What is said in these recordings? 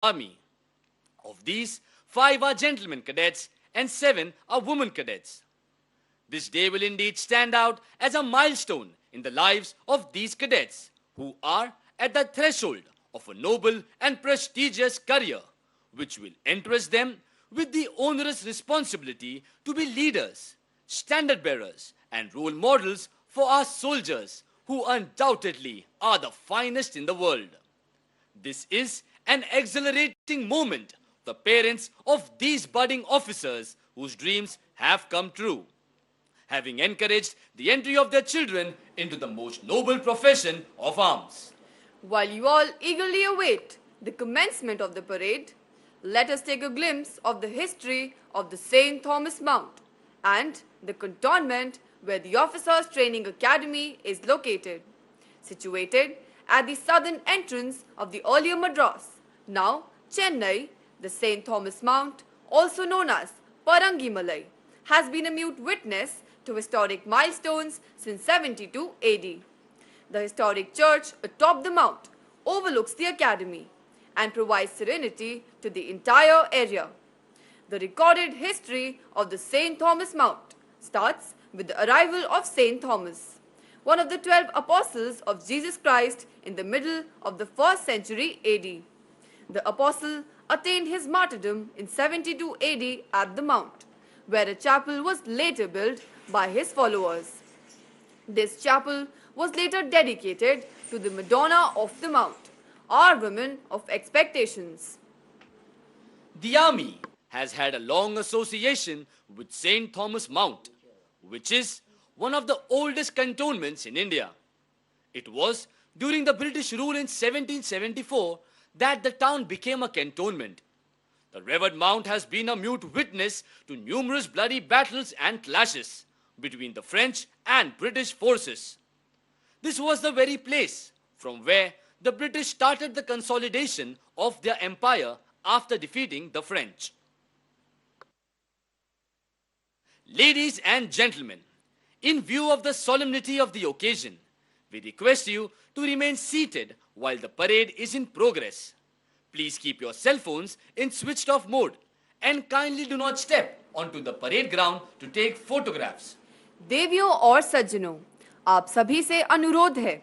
Army. Of these, 5 are gentlemen cadets and 7 are women cadets. This day will indeed stand out as a milestone in the lives of these cadets who are at the threshold of a noble and prestigious career, which will entrust them with the onerous responsibility to be leaders, standard bearers, and role models for our soldiers who undoubtedly are the finest in the world. This is an exhilarating moment for the parents of these budding officers whose dreams have come true, having encouraged the entry of their children into the most noble profession of arms. While you all eagerly await the commencement of the parade, let us take a glimpse of the history of the St. Thomas Mount and the cantonment where the Officers Training Academy is located. Situated at the southern entrance of the earlier Madras, now Chennai, the St. Thomas Mount, also known as Parangimalai, has been a mute witness to historic milestones since 72 AD. The historic church atop the mount overlooks the academy and provides serenity to the entire area. The recorded history of the St. Thomas Mount starts with the arrival of St. Thomas, one of the 12 apostles of Jesus Christ in the middle of the 1st century AD. The apostle attained his martyrdom in 72 AD at the mount, where a chapel was later built by his followers. This chapel was later dedicated to the Madonna of the Mount, our women of expectations. The army has had a long association with St. Thomas Mount, which is one of the oldest cantonments in India. It was during the British rule in 1774 that the town became a cantonment. The revered mount has been a mute witness to numerous bloody battles and clashes between the French and British forces. This was the very place from where the British started the consolidation of their empire after defeating the French. Ladies and gentlemen, in view of the solemnity of the occasion, we request you to remain seated while the parade is in progress. Please keep your cell phones in switched off mode and kindly do not step onto the parade ground to take photographs. देवियों और सज्जनों, आप सभी से अनुरोध है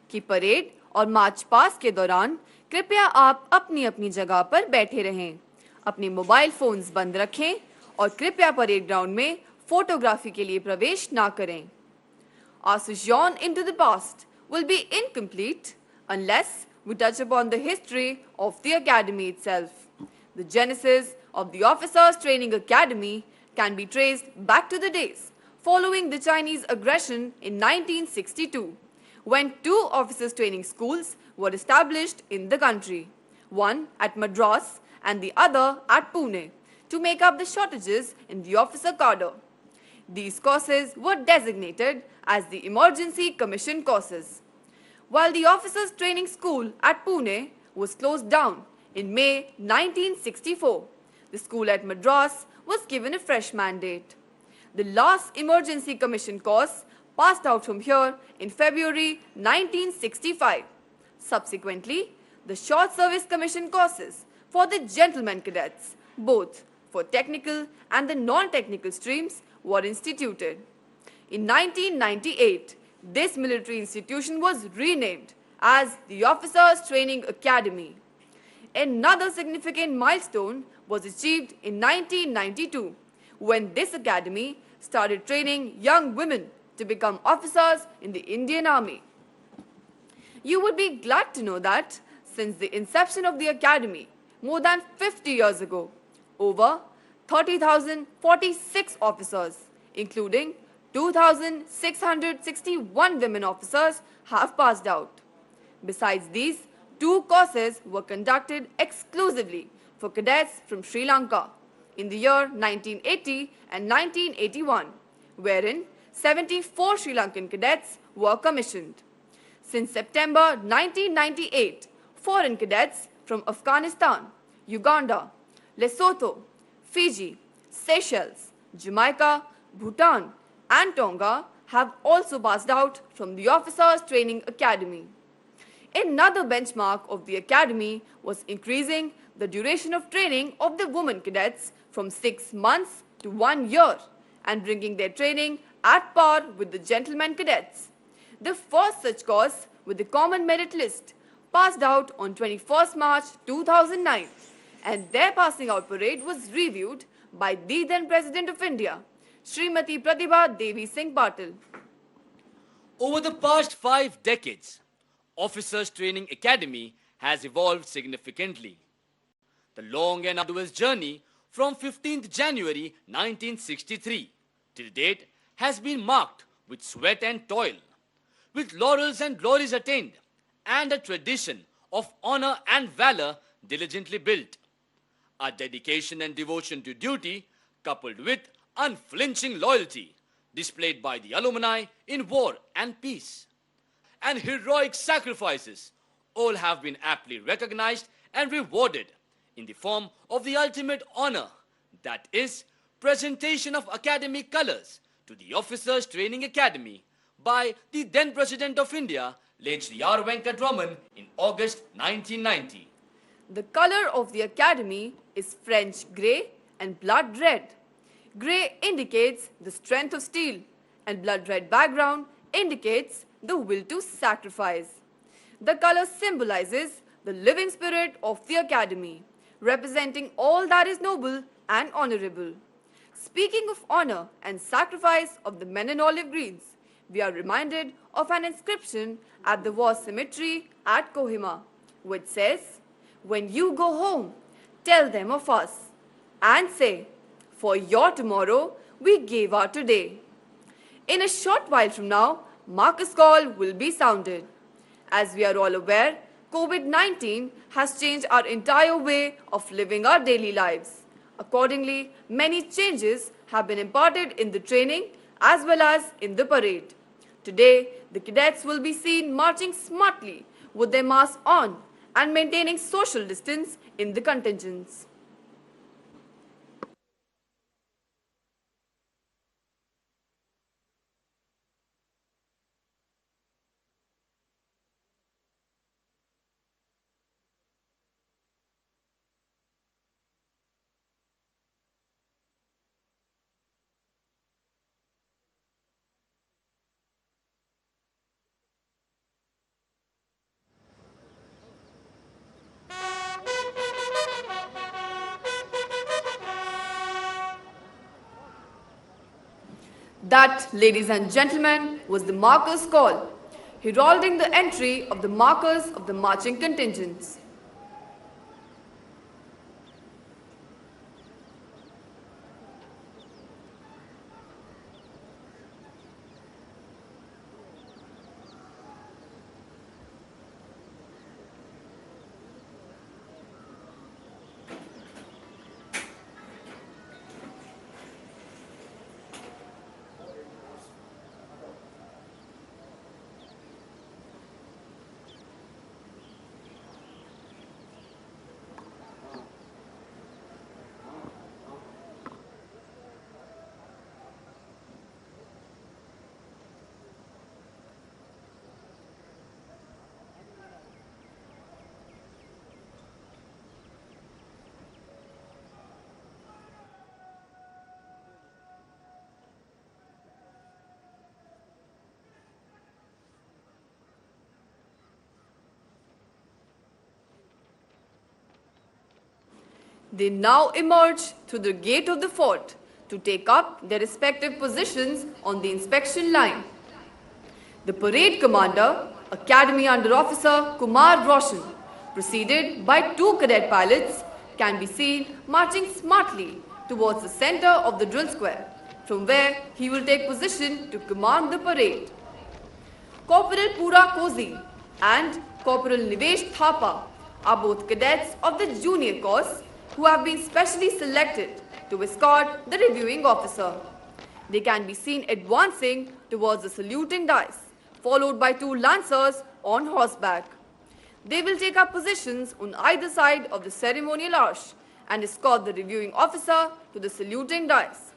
कि parade और मार्च पास के दौरान कृपया आप अपनी अपनी जगह पर बैठे रहें, अपने मोबाइल फोन्स बंद रखें और कृपया परेड ग्राउंड में फोटोग्राफी के लिए प्रवेश ना करें. Our sojourn into the past will be incomplete unless we touch upon the history of the academy itself. The genesis of the Officers Training Academy can be traced back to the days following the Chinese aggression in 1962, when 2 officers training schools were established in the country, one at Madras and the other at Pune, to make up the shortages in the officer cadre. These courses were designated as the Emergency Commission courses. While the Officers Training School at Pune was closed down in May 1964, the school at Madras was given a fresh mandate. The last Emergency Commission course passed out from here in February 1965. Subsequently, the Short Service Commission courses for the gentlemen cadets, both for technical and the non-technical streams, were instituted. In 1998, this military institution was renamed as the Officers Training Academy. Another significant milestone was achieved in 1992, when this academy started training young women to become officers in the Indian Army. You would be glad to know that since the inception of the academy more than 50 years ago, over 30,046 officers, including 2,661 women officers, have passed out. Besides these, 2 courses were conducted exclusively for cadets from Sri Lanka in the year 1980 and 1981, wherein 74 Sri Lankan cadets were commissioned. Since September 1998, foreign cadets from Afghanistan, Uganda, Lesotho, Fiji, Seychelles, Jamaica, Bhutan, and Tonga have also passed out from the Officers Training Academy. Another benchmark of the academy was increasing the duration of training of the women cadets from 6 months to 1 year and bringing their training at par with the gentlemen cadets. The first such course with the common merit list passed out on 21st March 2009 and their passing out parade was reviewed by the then President of India, Srimati Pratibha Devi Singh Patil. Over the past 5 decades, Officers Training Academy has evolved significantly. The long and arduous journey from 15th January 1963 till date has been marked with sweat and toil, with laurels and glories attained, and a tradition of honor and valor diligently built. Our dedication and devotion to duty, coupled with unflinching loyalty, displayed by the alumni in war and peace, and heroic sacrifices, all have been aptly recognized and rewarded in the form of the ultimate honor, that is, presentation of academic colors to the Officers Training Academy by the then President of India, late Sri R. Venkatraman, in August 1990. The color of the academy is French grey and blood red. Grey indicates the strength of steel and blood red background indicates the will to sacrifice. The color symbolizes the living spirit of the academy, representing all that is noble and honorable. Speaking of honor and sacrifice of the men in olive greens, we are reminded of an inscription at the war cemetery at Kohima, which says, "When you go home, tell them of us and say, for your tomorrow, we gave our today." In a short while from now, Marcus Call will be sounded. As we are all aware, COVID-19 has changed our entire way of living our daily lives. Accordingly, many changes have been imparted in the training as well as in the parade. Today, the cadets will be seen marching smartly with their masks on and maintaining social distance in the contingents. That, ladies and gentlemen, was the Marcus Call, heralding the entry of the markers of the marching contingents. They now emerge through the gate of the fort to take up their respective positions on the inspection line. The parade commander, Academy Under Officer Kumar Roshan, preceded by 2 cadet pilots, can be seen marching smartly towards the center of the drill square, from where he will take position to command the parade. Corporal Pura Kozi and Corporal Nivesh Thapa are both cadets of the junior course who have been specially selected to escort the reviewing officer. They can be seen advancing towards the saluting dais, followed by 2 lancers on horseback. They will take up positions on either side of the ceremonial arch and escort the reviewing officer to the saluting dais.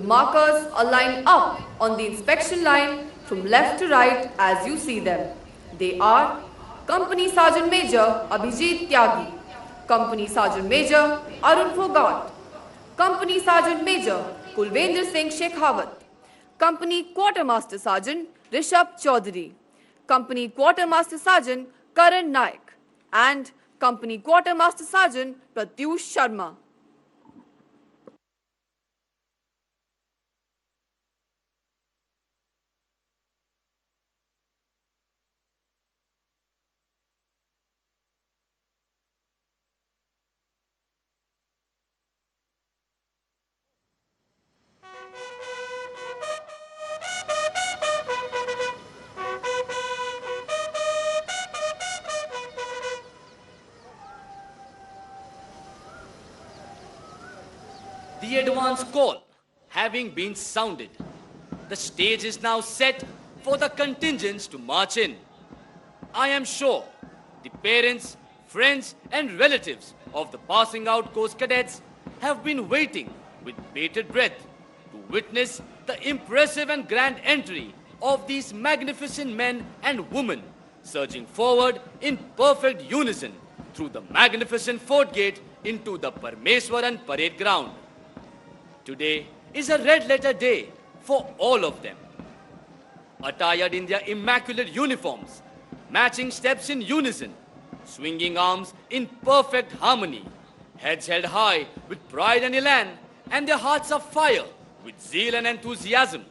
The markers are lined up on the inspection line from left to right as you see them. They are Company Sergeant Major Abhijit Tyagi, Company Sergeant Major Arun Fogart, Company Sergeant Major Kulvendra Singh Shekhawat, Company Quartermaster Sergeant Rishabh Chaudhary, Company Quartermaster Sergeant Karan Naik, and Company Quartermaster Sergeant Pratyush Sharma. The advance call having been sounded, the stage is now set for the contingents to march in. I am sure the parents, friends, and relatives of the passing out Coast Cadets have been waiting with bated breath to witness the impressive and grand entry of these magnificent men and women surging forward in perfect unison through the magnificent fort gate into the Parmeswaran parade ground. Today is a red letter day for all of them. Attired in their immaculate uniforms, matching steps in unison, swinging arms in perfect harmony, heads held high with pride and elan, and their hearts afire with zeal and enthusiasm,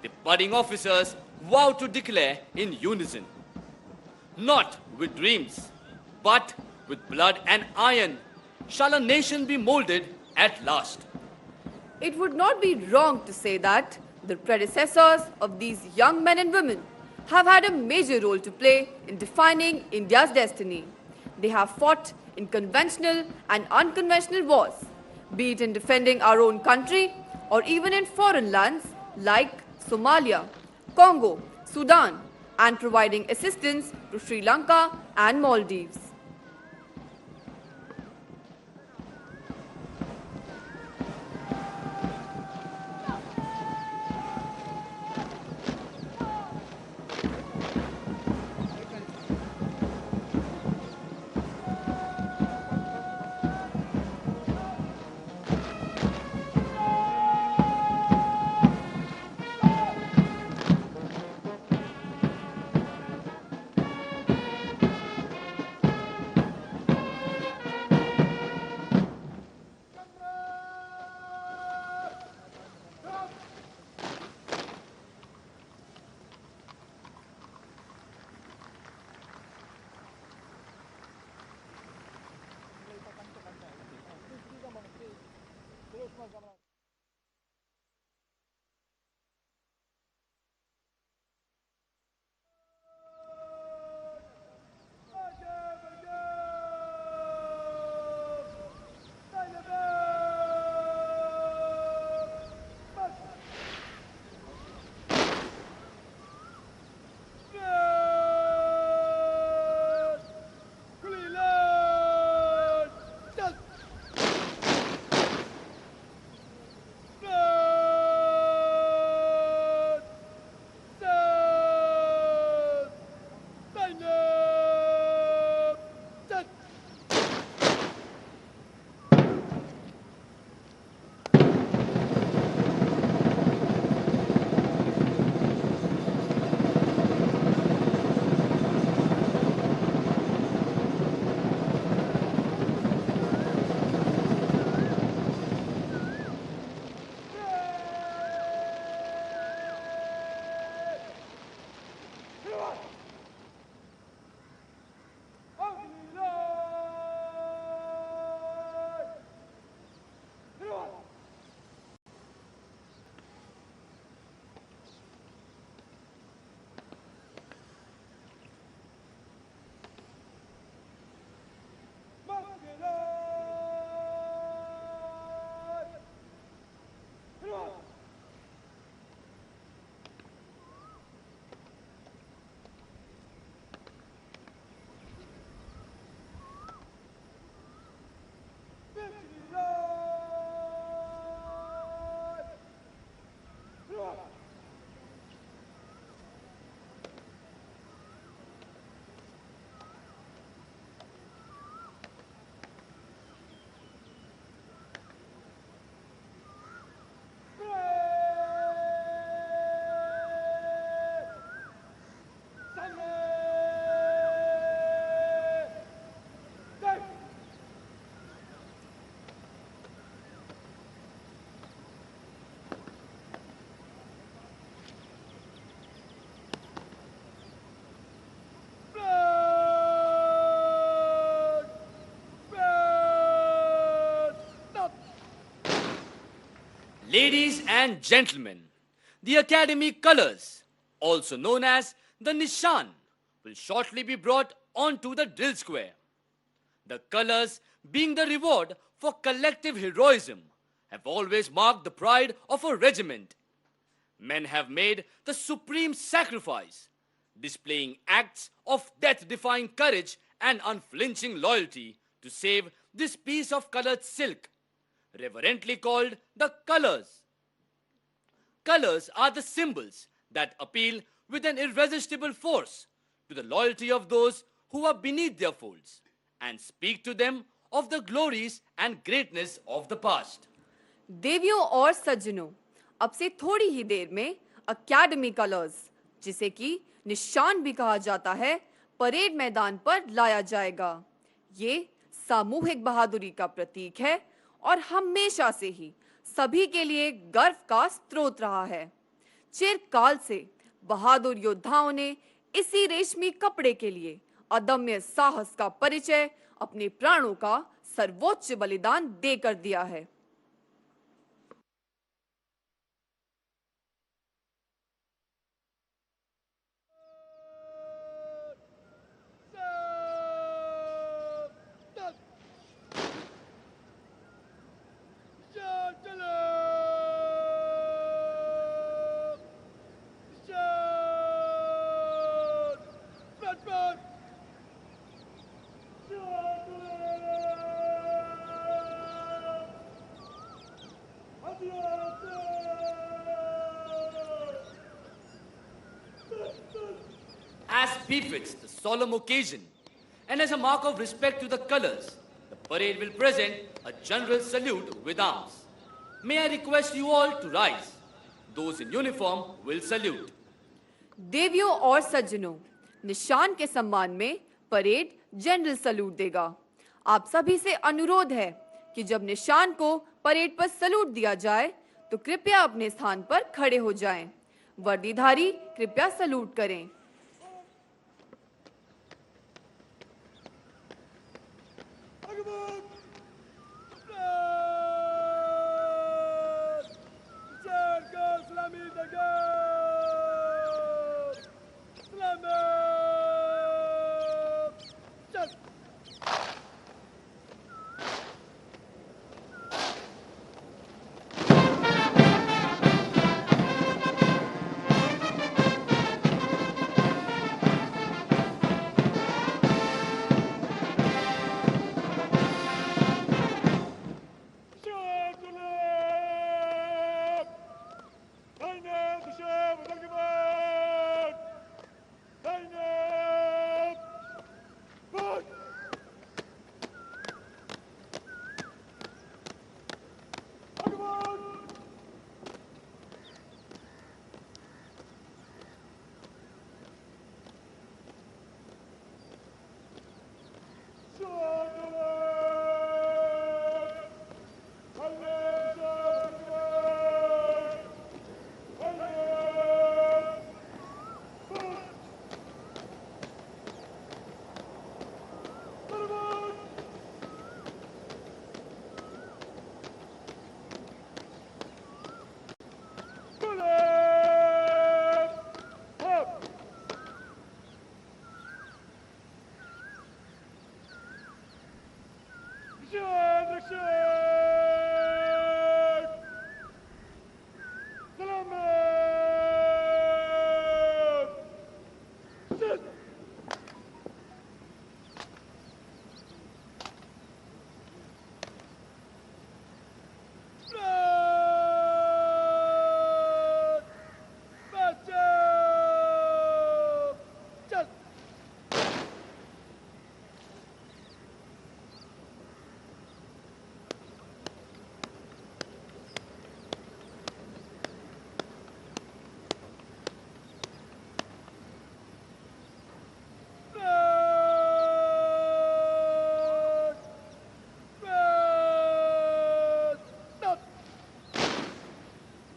the budding officers vow to declare in unison. Not with dreams, but with blood and iron, shall a nation be molded at last. It would not be wrong to say that the predecessors of these young men and women have had a major role to play in defining India's destiny. They have fought in conventional and unconventional wars, be it in defending our own country or even in foreign lands like Somalia, Congo, Sudan, and providing assistance to Sri Lanka and Maldives. Ladies and gentlemen, the Academy colors, also known as the Nishan, will shortly be brought onto the drill square. The colors, being the reward for collective heroism, have always marked the pride of a regiment. Men have made the supreme sacrifice, displaying acts of death-defying courage and unflinching loyalty to save this piece of colored silk, reverently called the colors. Colors are the symbols that appeal with an irresistible force to the loyalty of those who are beneath their folds and speak to them of the glories and greatness of the past. देवियों और सज्जनों, अब से थोड़ी ही देर में academy colours, जिसे कि निशान भी कहा जाता है, परेड मैदान पर लाया जाएगा। ये सामूहिक बहादुरी का प्रतीक है और हमेशा से ही सभी के लिए गर्व का स्रोत रहा है। चिरकाल से बहादुर योद्धाओं ने इसी रेशमी कपड़े के लिए अदम्य साहस का परिचय अपने प्राणों का सर्वोच्च बलिदान देकर दिया है। As befits the solemn occasion, and as a mark of respect to the colors, the parade will present a general salute with arms. May I request you all to rise. Those in uniform will salute. देवियों और सज्जनों, निशान के सम्मान में parade general salute देगा। आप सभी से अनुरोध है कि जब निशान को परेड पर सलूट दिया जाए तो कृपया अपने स्थान पर खड़े हो जाएं। वर्दीधारी कृपया सलूट करें।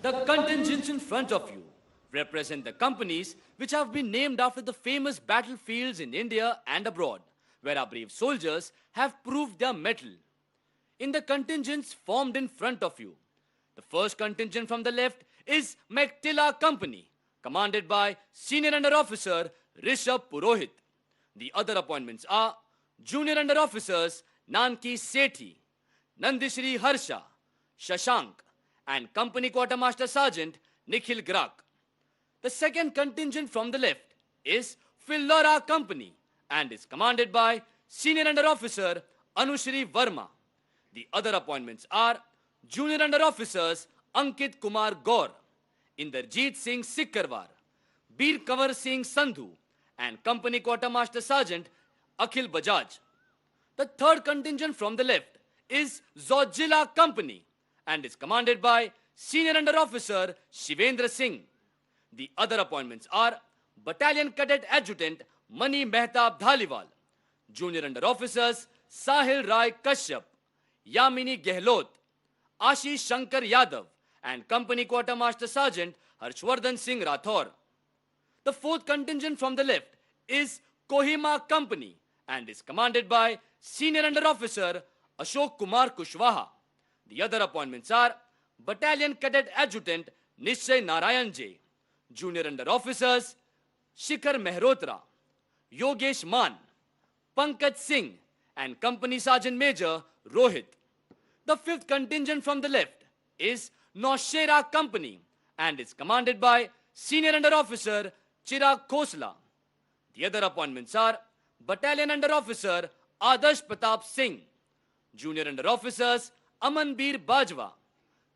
The contingents in front of you represent the companies which have been named after the famous battlefields in India and abroad, where our brave soldiers have proved their mettle. In the contingents formed in front of you, The first contingent from the left is Meghtila Company, commanded by Senior Under Officer Rishabh Purohit. The other appointments are Junior Under Officers Nanki Sethi, Nandishri Harsha, Shashank, and Company Quartermaster Sergeant Nikhil Grak. The second contingent from the left is Philora Company and is commanded by Senior Under Officer Anushri Verma. The other appointments are Junior Under Officers Ankit Kumar Gaur, Inderjeet Singh Sikkarwar, Bir Kanwar Singh Sandhu, and Company Quartermaster Sergeant Akhil Bajaj. The third contingent from the left is Zojila Company and is commanded by Senior Under Officer Shivendra Singh. The other appointments are Battalion Cadet Adjutant Mani Mehtab Dhaliwal, Junior Under Officers Sahil Rai Kashyap, Yamini Gehlot, Ashish Shankar Yadav, and Company Quartermaster Sergeant Harshvardhan Singh Rathore. The fourth contingent from the left is Kohima Company and is commanded by Senior Under Officer Ashok Kumar Kushwaha. The other appointments are Battalion Cadet Adjutant Nishay Narayan J, Junior Under Officers Shikhar Mehrotra, Yogesh Man, Pankaj Singh, and Company Sergeant Major Rohit. The fifth contingent from the left is Naushera Company and is commanded by Senior Under Officer Chirag Khosla. The other appointments are Battalion Under Officer Adarsh Pratap Singh, Junior Under Officers Amanbir Bajwa,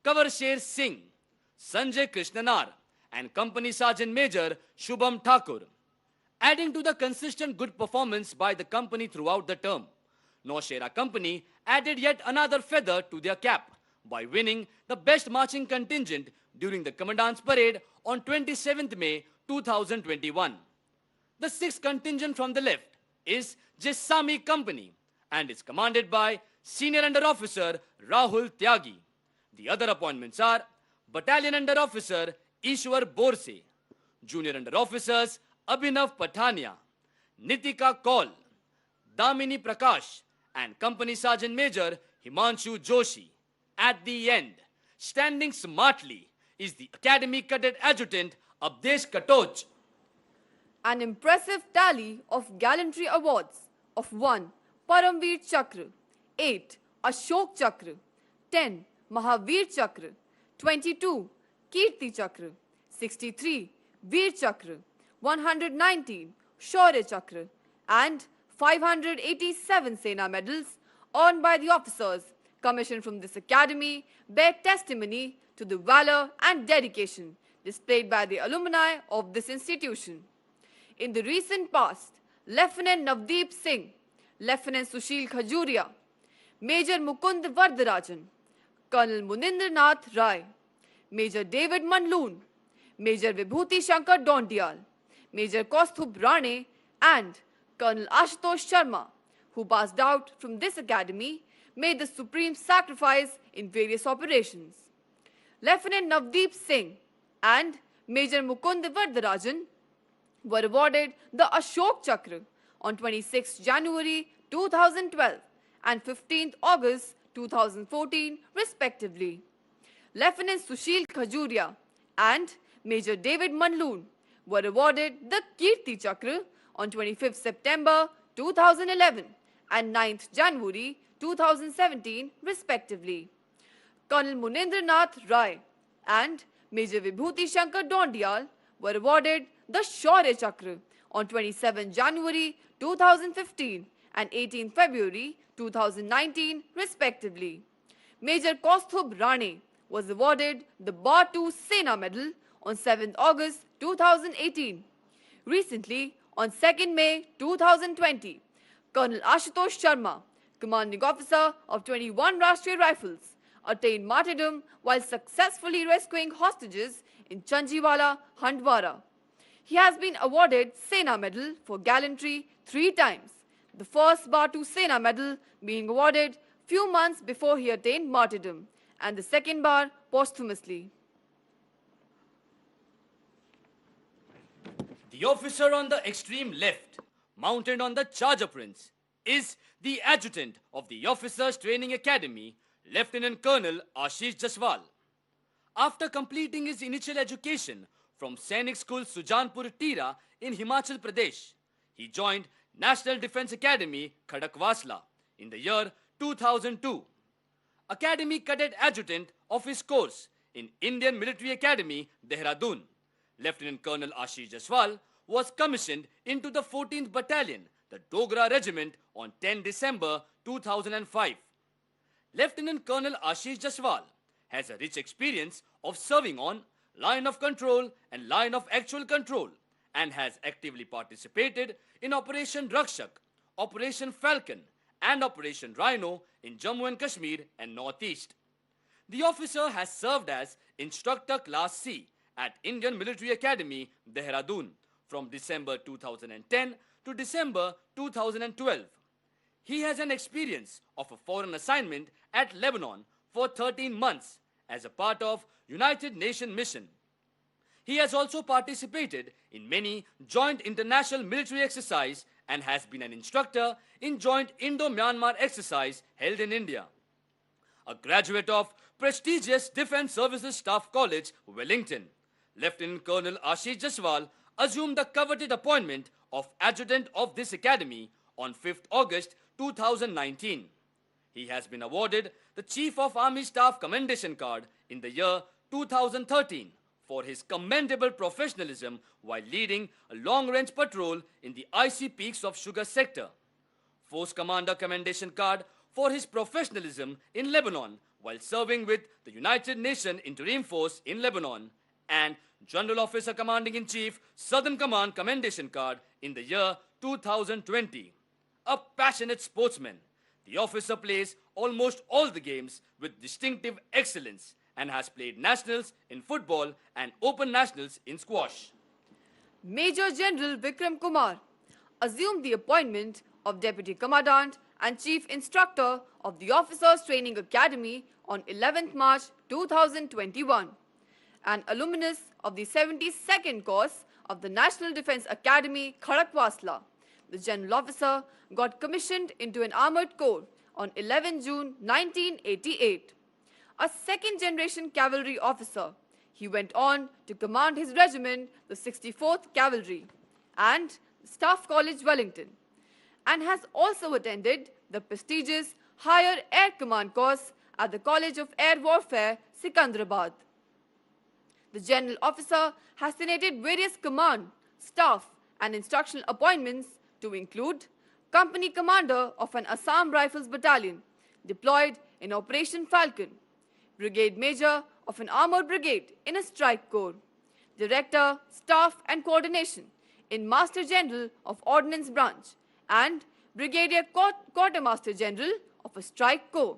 Kanwar Sher Singh, Sanjay Krishnanar, and Company Sergeant Major Shubham Thakur. Adding to the consistent good performance by the company throughout the term, Naushera Company added yet another feather to their cap by winning the Best Marching Contingent during the Commandant's Parade on 27th May 2021. The sixth contingent from the left is Jessami Company and is commanded by Senior Under Officer Rahul Tyagi. The other appointments are Battalion Under Officer Ishwar Borse, Junior Under Officers Abhinav Pathania, Nitika Kaul, Damini Prakash, and Company Sergeant Major Himanshu Joshi. At the end, standing smartly, is the Academy Cadet Adjutant Abdesh Katoch. An impressive tally of gallantry awards of 1. Paramveer Chakra, 8. Ashok Chakra, 10. Mahavir Chakra, 22. Kirti Chakra, 63. Veer Chakra, 119. Shaurya Chakra, and 587 Sena medals earned by the officers commissioned from this academy bear testimony to the valor and dedication displayed by the alumni of this institution. In the recent past, Lieutenant Navdeep Singh, Lieutenant Sushil Khajuria, Major Mukund Vardarajan, Colonel Munindra Nath Rai, Major David Manloon, Major Vibhuti Shankar Dondial, Major Kaustubh Rane, and Colonel Ashutosh Sharma, who passed out from this academy, made the supreme sacrifice in various operations. Lieutenant Navdeep Singh and Major Mukund Vardarajan were awarded the Ashok Chakra on 26 January 2012 and 15 August 2014 respectively. Lieutenant Sushil Khajuria and Major David Manloon were awarded the Kirti Chakra on 25 September 2011 and 9th January 2017 respectively. Colonel Munindra Nath Rai and Major Vibhuti Shankar Dondial were awarded the Shaurya Chakra on 27 January 2015 and 18 February 2019 respectively. Major Kaustubh Rane was awarded the Batu Sena Medal on 7 August 2018. Recently, on 2nd May 2020, Colonel Ashutosh Sharma, Commanding Officer of 21 Rashtriya Rifles, attained martyrdom while successfully rescuing hostages in Chanjiwala, Handwara. He has been awarded Sena Medal for gallantry 3 times, the first Batu Sena Medal being awarded few months before he attained martyrdom, and the second bar posthumously. The officer on the extreme left, mounted on the Charger Prince, is the adjutant of the Officers Training Academy, Lieutenant Colonel Ashish Jaswal. After completing his initial education from Sainik School Sujanpur Tira in Himachal Pradesh, he joined National Defence Academy Khadakwasla in the year 2002. Academy Cadet Adjutant of his course in Indian Military Academy, Dehradun. Lieutenant Colonel Ashish Jaswal was commissioned into the 14th Battalion, the Dogra Regiment, on 10 December 2005. Lieutenant Colonel Ashish Jaswal has a rich experience of serving on line of control and line of actual control and has actively participated in Operation Rakshak, Operation Falcon and Operation Rhino in Jammu and Kashmir and Northeast. The officer has served as Instructor Class C at Indian Military Academy, Dehradun from December 2010 to December 2012. He has an experience of a foreign assignment at Lebanon for 13 months as a part of United Nations mission. He has also participated in many joint international military exercises and has been an instructor in joint Indo-Myanmar exercise held in India. A graduate of prestigious Defence Services Staff College, Wellington, Lieutenant Colonel Ashish Jaswal assumed the coveted appointment of adjutant of this academy on 5th August 2019. He has been awarded the Chief of Army Staff Commendation Card in the year 2013 for his commendable professionalism while leading a long-range patrol in the icy peaks of Sugar sector. Force Commander Commendation Card for his professionalism in Lebanon while serving with the United Nations Interim Force in Lebanon, and General Officer Commanding-in-Chief Southern Command Commendation Card in the year 2020. A passionate sportsman, the officer plays almost all the games with distinctive excellence and has played nationals in football and open nationals in squash. Major General Vikram Kumar assumed the appointment of Deputy Commandant and Chief Instructor of the Officers Training Academy on 11th March 2021. An alumnus of the 72nd course of the National Defence Academy, Khadakwasla, the General Officer got commissioned into an armoured corps on 11 June 1988. A second-generation cavalry officer, he went on to command his regiment, the 64th Cavalry, and Staff College, Wellington, and has also attended the prestigious Higher Air Command course at the College of Air Warfare, Sikandrabad. The General Officer has tenated various command, staff, and instructional appointments to include Company Commander of an Assam Rifles Battalion deployed in Operation Falcon, Brigade Major of an Armoured Brigade in a Strike Corps, Director, Staff and Coordination in Master General of Ordnance Branch, and Brigadier Quartermaster General of a Strike Corps.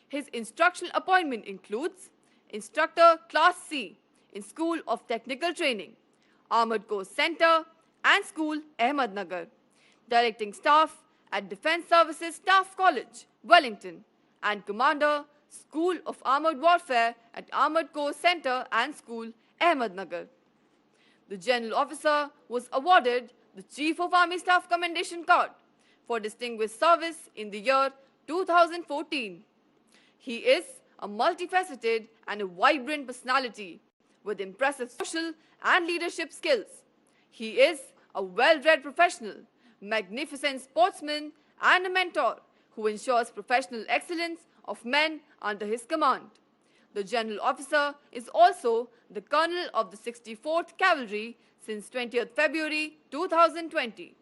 His instructional appointment includes Instructor Class C in School of Technical Training, Armoured Corps Centre and School, Ahmednagar, Directing Staff at Defence Services Staff College, Wellington, and Commander, School of Armoured Warfare at Armoured Corps Centre and School, Ahmednagar. The General Officer was awarded the Chief of Army Staff Commendation Card for distinguished service in the year 2014. He is a multifaceted and a vibrant personality with impressive social and leadership skills. He is a well-read professional, magnificent sportsman, and a mentor who ensures professional excellence of men under his command. The General Officer is also the Colonel of the 64th Cavalry since 20th February 2020.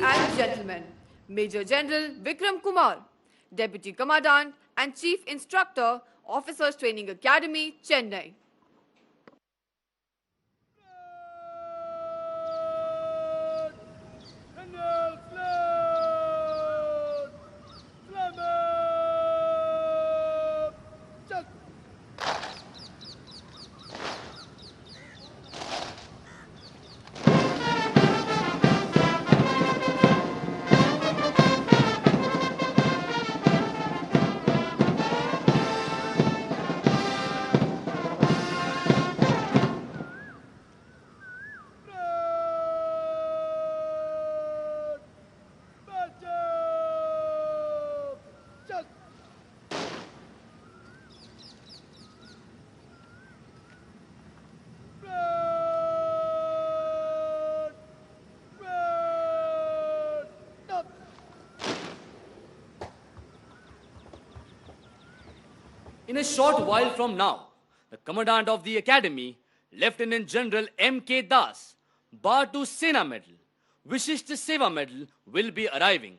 and gentlemen, Major General Vikram Kumar, Deputy Commandant and Chief Instructor, Officers Training Academy, Chennai. In a short while from now, the Commandant of the Academy, Lieutenant General M.K. Das, Bar to Sena Medal, Vishisht Seva Medal will be arriving.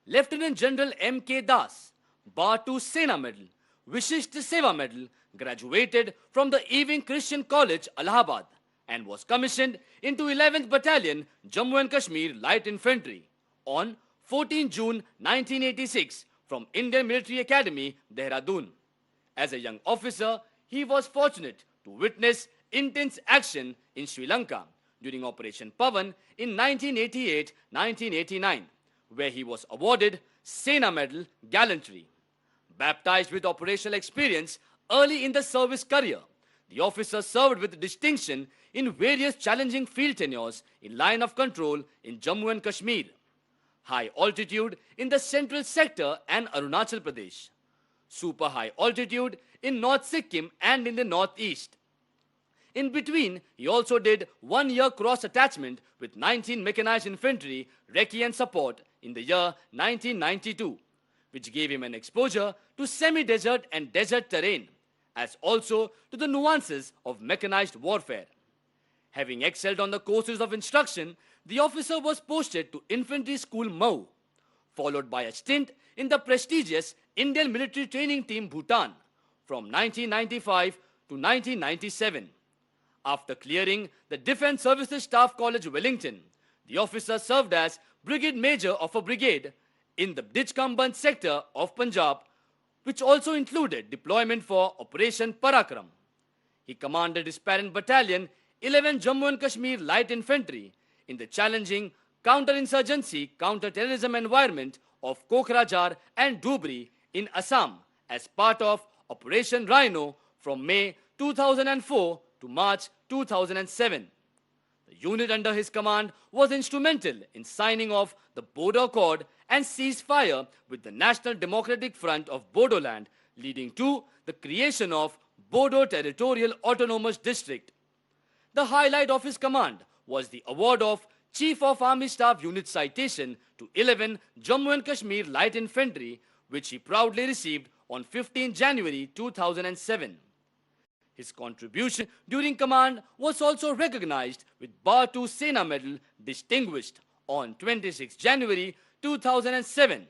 Lieutenant General M.K. Das, Bar to Sena Medal, Vishisht Seva Medal, graduated from the Ewing Christian College, Allahabad, and was commissioned into 11th Battalion, Jammu and Kashmir Light Infantry on 14 June 1986 from Indian Military Academy, Dehradun. As a young officer, he was fortunate to witness intense action in Sri Lanka during Operation Pavan in 1988-1989, where he was awarded Sena Medal Gallantry. Baptized with operational experience early in the service career, the officer served with distinction in various challenging field tenures in line of control in Jammu and Kashmir, high altitude in the central sector and Arunachal Pradesh, super high altitude in North Sikkim and in the northeast. In between, he also did 1 year cross attachment with 19 Mechanized Infantry, Recce and Support in the year 1992, which gave him an exposure to semi-desert and desert terrain, as also to the nuances of mechanized warfare. Having excelled on the courses of instruction, the officer was posted to Infantry School Mau, followed by a stint in the prestigious Indian Military Training Team Bhutan from 1995 to 1997. After clearing the Defence Services Staff College, Wellington, the officer served as Brigade Major of a brigade in the Dijkamband sector of Punjab, which also included deployment for Operation Parakram. He commanded his parent battalion, 11 Jammu and Kashmir Light Infantry, in the challenging counter-insurgency, counter-terrorism environment of Kokrajhar and Dhubri in Assam as part of Operation Rhino from May 2004 to March 2007. The unit under his command was instrumental in signing off the border accord and ceasefire with the National Democratic Front of Bodoland, leading to the creation of Bodo Territorial Autonomous District. The highlight of his command was the award of Chief of Army Staff Unit Citation to 11 Jammu and Kashmir Light Infantry, which he proudly received on 15 January 2007. His contribution during command was also recognized with Bar to Sena Medal distinguished on 26 January 2007.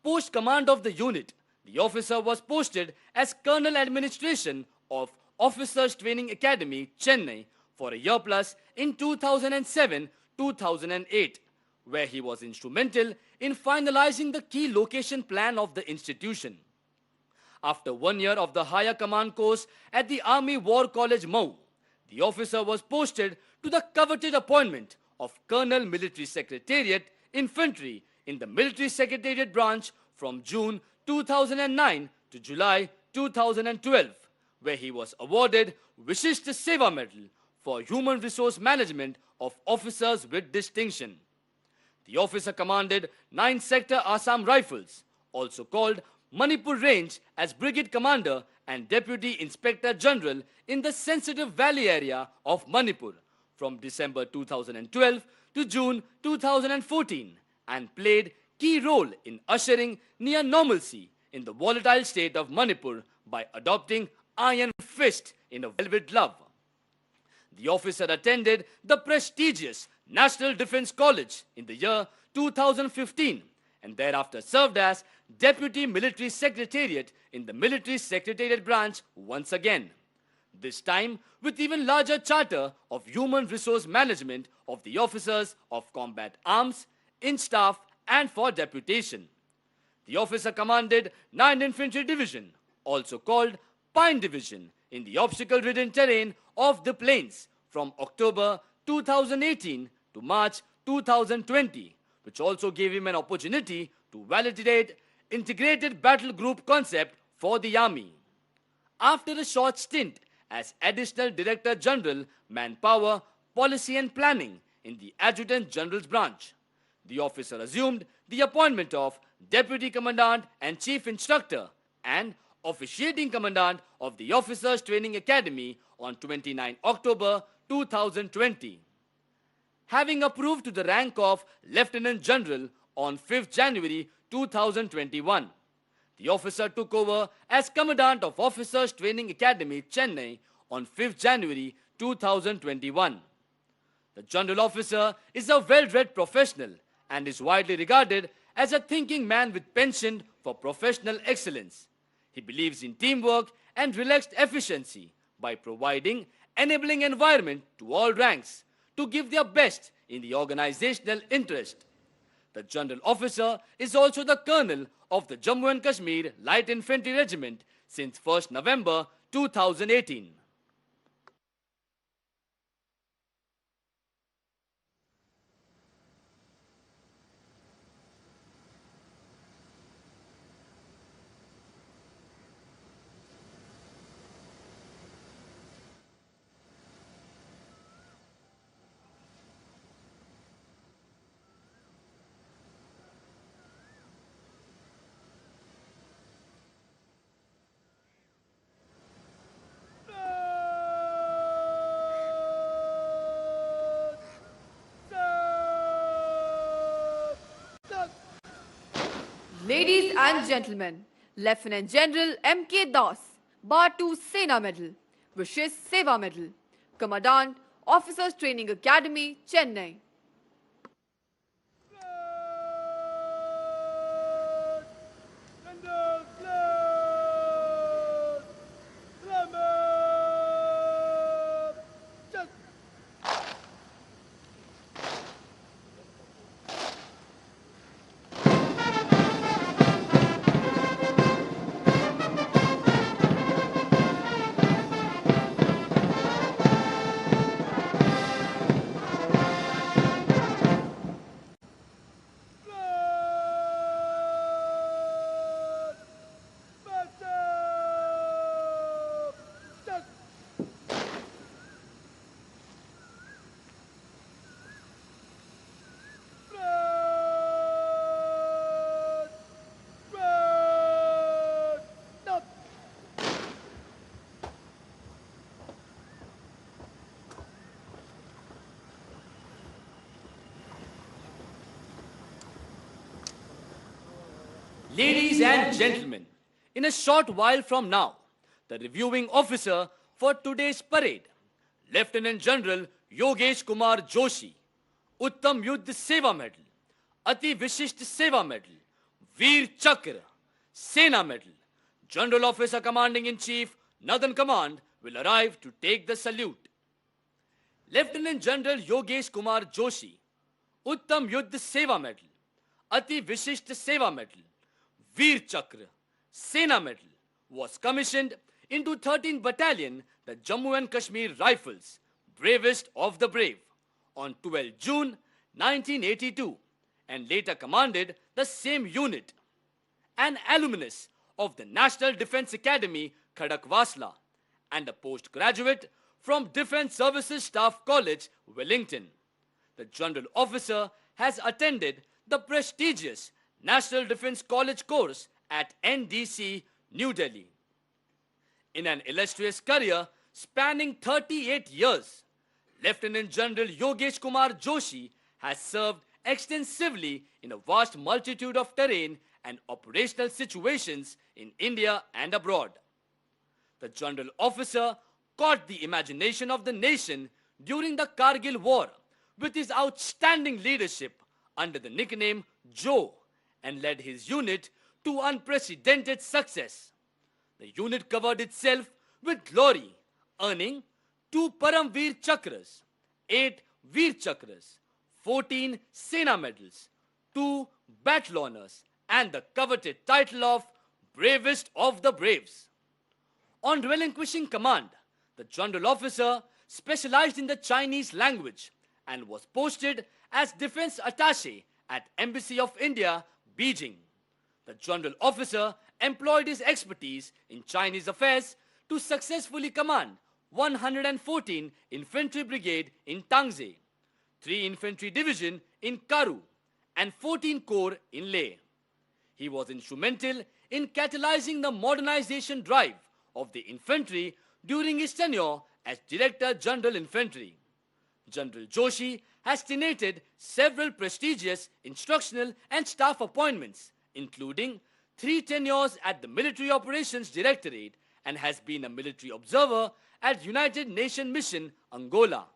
Post command of the unit, the officer was posted as Colonel Administration of Officers Training Academy, Chennai, for a year plus in 2007-2008, where he was instrumental in finalizing the key location plan of the institution. After 1 year of the higher command course at the Army War College, Mau, the officer was posted to the coveted appointment of Colonel Military Secretariat Infantry in the Military Secretariat branch from June 2009 to July 2012, where he was awarded Vishisht Seva Medal for Human Resource Management of Officers with Distinction. The officer commanded 9 Sector Assam Rifles, also called Manipur Range, as Brigade Commander and Deputy Inspector General in the sensitive valley area of Manipur from December 2012 to June 2014, and played key role in ushering near normalcy in the volatile state of Manipur by adopting iron fist in a velvet glove. The officer attended the prestigious National Defense College in the year 2015 and thereafter served as Deputy Military Secretariat in the Military Secretariat branch once again. This time with even larger charter of human resource management of the officers of combat arms, in staff and for deputation. The officer commanded 9th Infantry Division, also called Pine Division, in the obstacle-ridden terrain of the plains from October 2018 to March 2020, which also gave him an opportunity to validate integrated battle group concept for the army. After a short stint as Additional Director General, Manpower, Policy and Planning in the Adjutant General's branch, the officer assumed the appointment of Deputy Commandant and Chief Instructor and Officiating Commandant of the Officers Training Academy on 29 October 2020. Having approved to the rank of Lieutenant General on 5th January 2021, the officer took over as Commandant of Officers Training Academy, Chennai on 5th January 2021. The General Officer is a well-read professional and is widely regarded as a thinking man with penchant for professional excellence. He believes in teamwork and relaxed efficiency by providing enabling environment to all ranks to give their best in the organizational interest. The General Officer is also the Colonel of the Jammu and Kashmir Light Infantry Regiment since 1st November 2018. Ladies and gentlemen, Lieutenant General M.K. Das, Bar 2 Sena Medal, Vishish Seva Medal, Commandant, Officers Training Academy, Chennai. Ladies and gentlemen, in a short while from now, the reviewing officer for today's parade, Lieutenant General Yogesh Kumar Joshi, Uttam Yuddha Seva Medal, Ati Vishisht Seva Medal, Veer Chakra, Sena Medal, General Officer Commanding in Chief, Northern Command, will arrive to take the salute. Lieutenant General Yogesh Kumar Joshi, Uttam Yuddha Seva Medal, Ati Vishisht Seva Medal, Veer Chakra, Sena Medal, was commissioned into 13th Battalion, the Jammu and Kashmir Rifles, bravest of the brave, on 12 June 1982, and later commanded the same unit. An alumnus of the National Defense Academy, Khadakwasla, and a postgraduate from Defense Services Staff College, Wellington. The General Officer has attended the prestigious National Defense College course at NDC, New Delhi. In an illustrious career spanning 38 years, Lieutenant General Yogesh Kumar Joshi has served extensively in a vast multitude of terrain and operational situations in India and abroad. The General Officer caught the imagination of the nation during the Kargil War, with his outstanding leadership under the nickname Joe and led his unit to unprecedented success. The unit covered itself with glory, earning 2 Paramveer Chakras, 8 Veer Chakras, 14 Sena medals, 2 Battle Honors, and the coveted title of Bravest of the Braves. On relinquishing command, the general officer specialized in the Chinese language and was posted as defense attaché at Embassy of India, Beijing. The general officer employed his expertise in Chinese affairs to successfully command 114 Infantry Brigade in Tangze, 3 Infantry Division in Karu, and 14 Corps in Leh. He was instrumental in catalyzing the modernization drive of the infantry during his tenure as Director General Infantry. General Joshi has tenated several prestigious instructional and staff appointments, including 3 tenures at the Military Operations Directorate, and has been a military observer at United Nations Mission, Angola.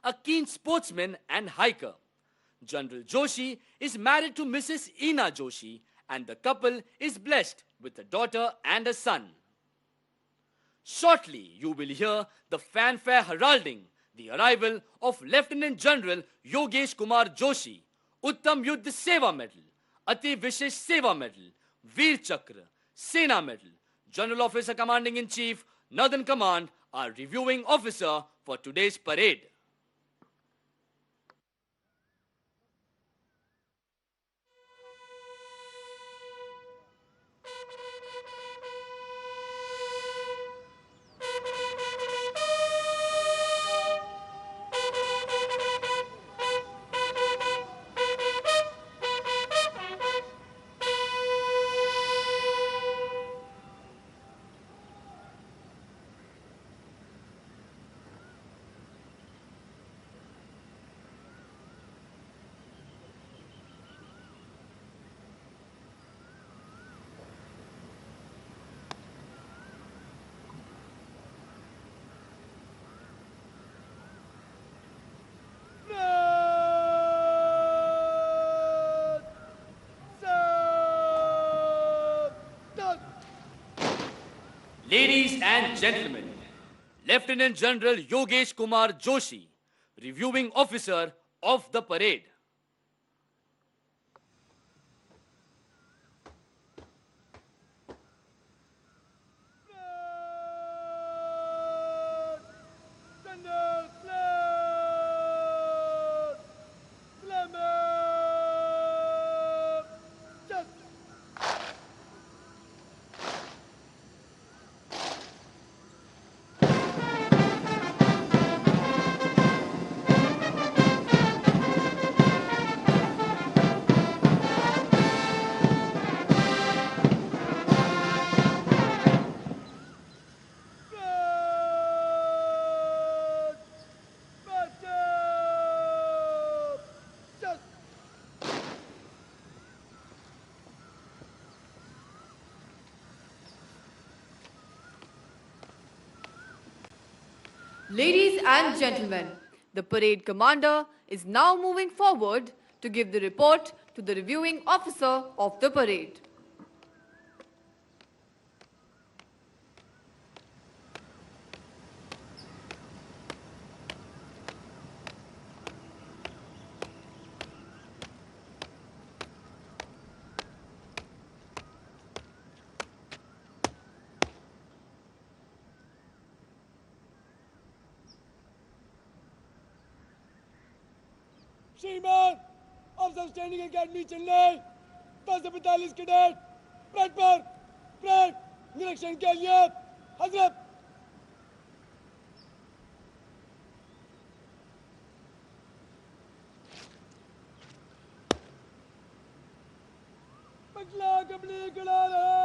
A keen sportsman and hiker, General Joshi is married to Mrs. Ina Joshi, and the couple is blessed with a daughter and a son. Shortly, you will hear the fanfare heralding the arrival of Lieutenant General Yogesh Kumar Joshi, Uttam Yuddh Seva Medal, Ati Vishesh Seva Medal, Veer Chakra, Sena Medal, General Officer Commanding in Chief, Northern Command, our reviewing officer for today's parade. Ladies and gentlemen, Lieutenant General Yogesh Kumar Joshi, reviewing officer of the parade. Ladies and gentlemen, the parade commander is now moving forward to give the report to the reviewing officer of the parade. श्रीमान officer standing academy Chennai 10 से 45 cadet parade पर parade निरीक्षण के लिए हजरत। पगला कबली खड़ा रहे,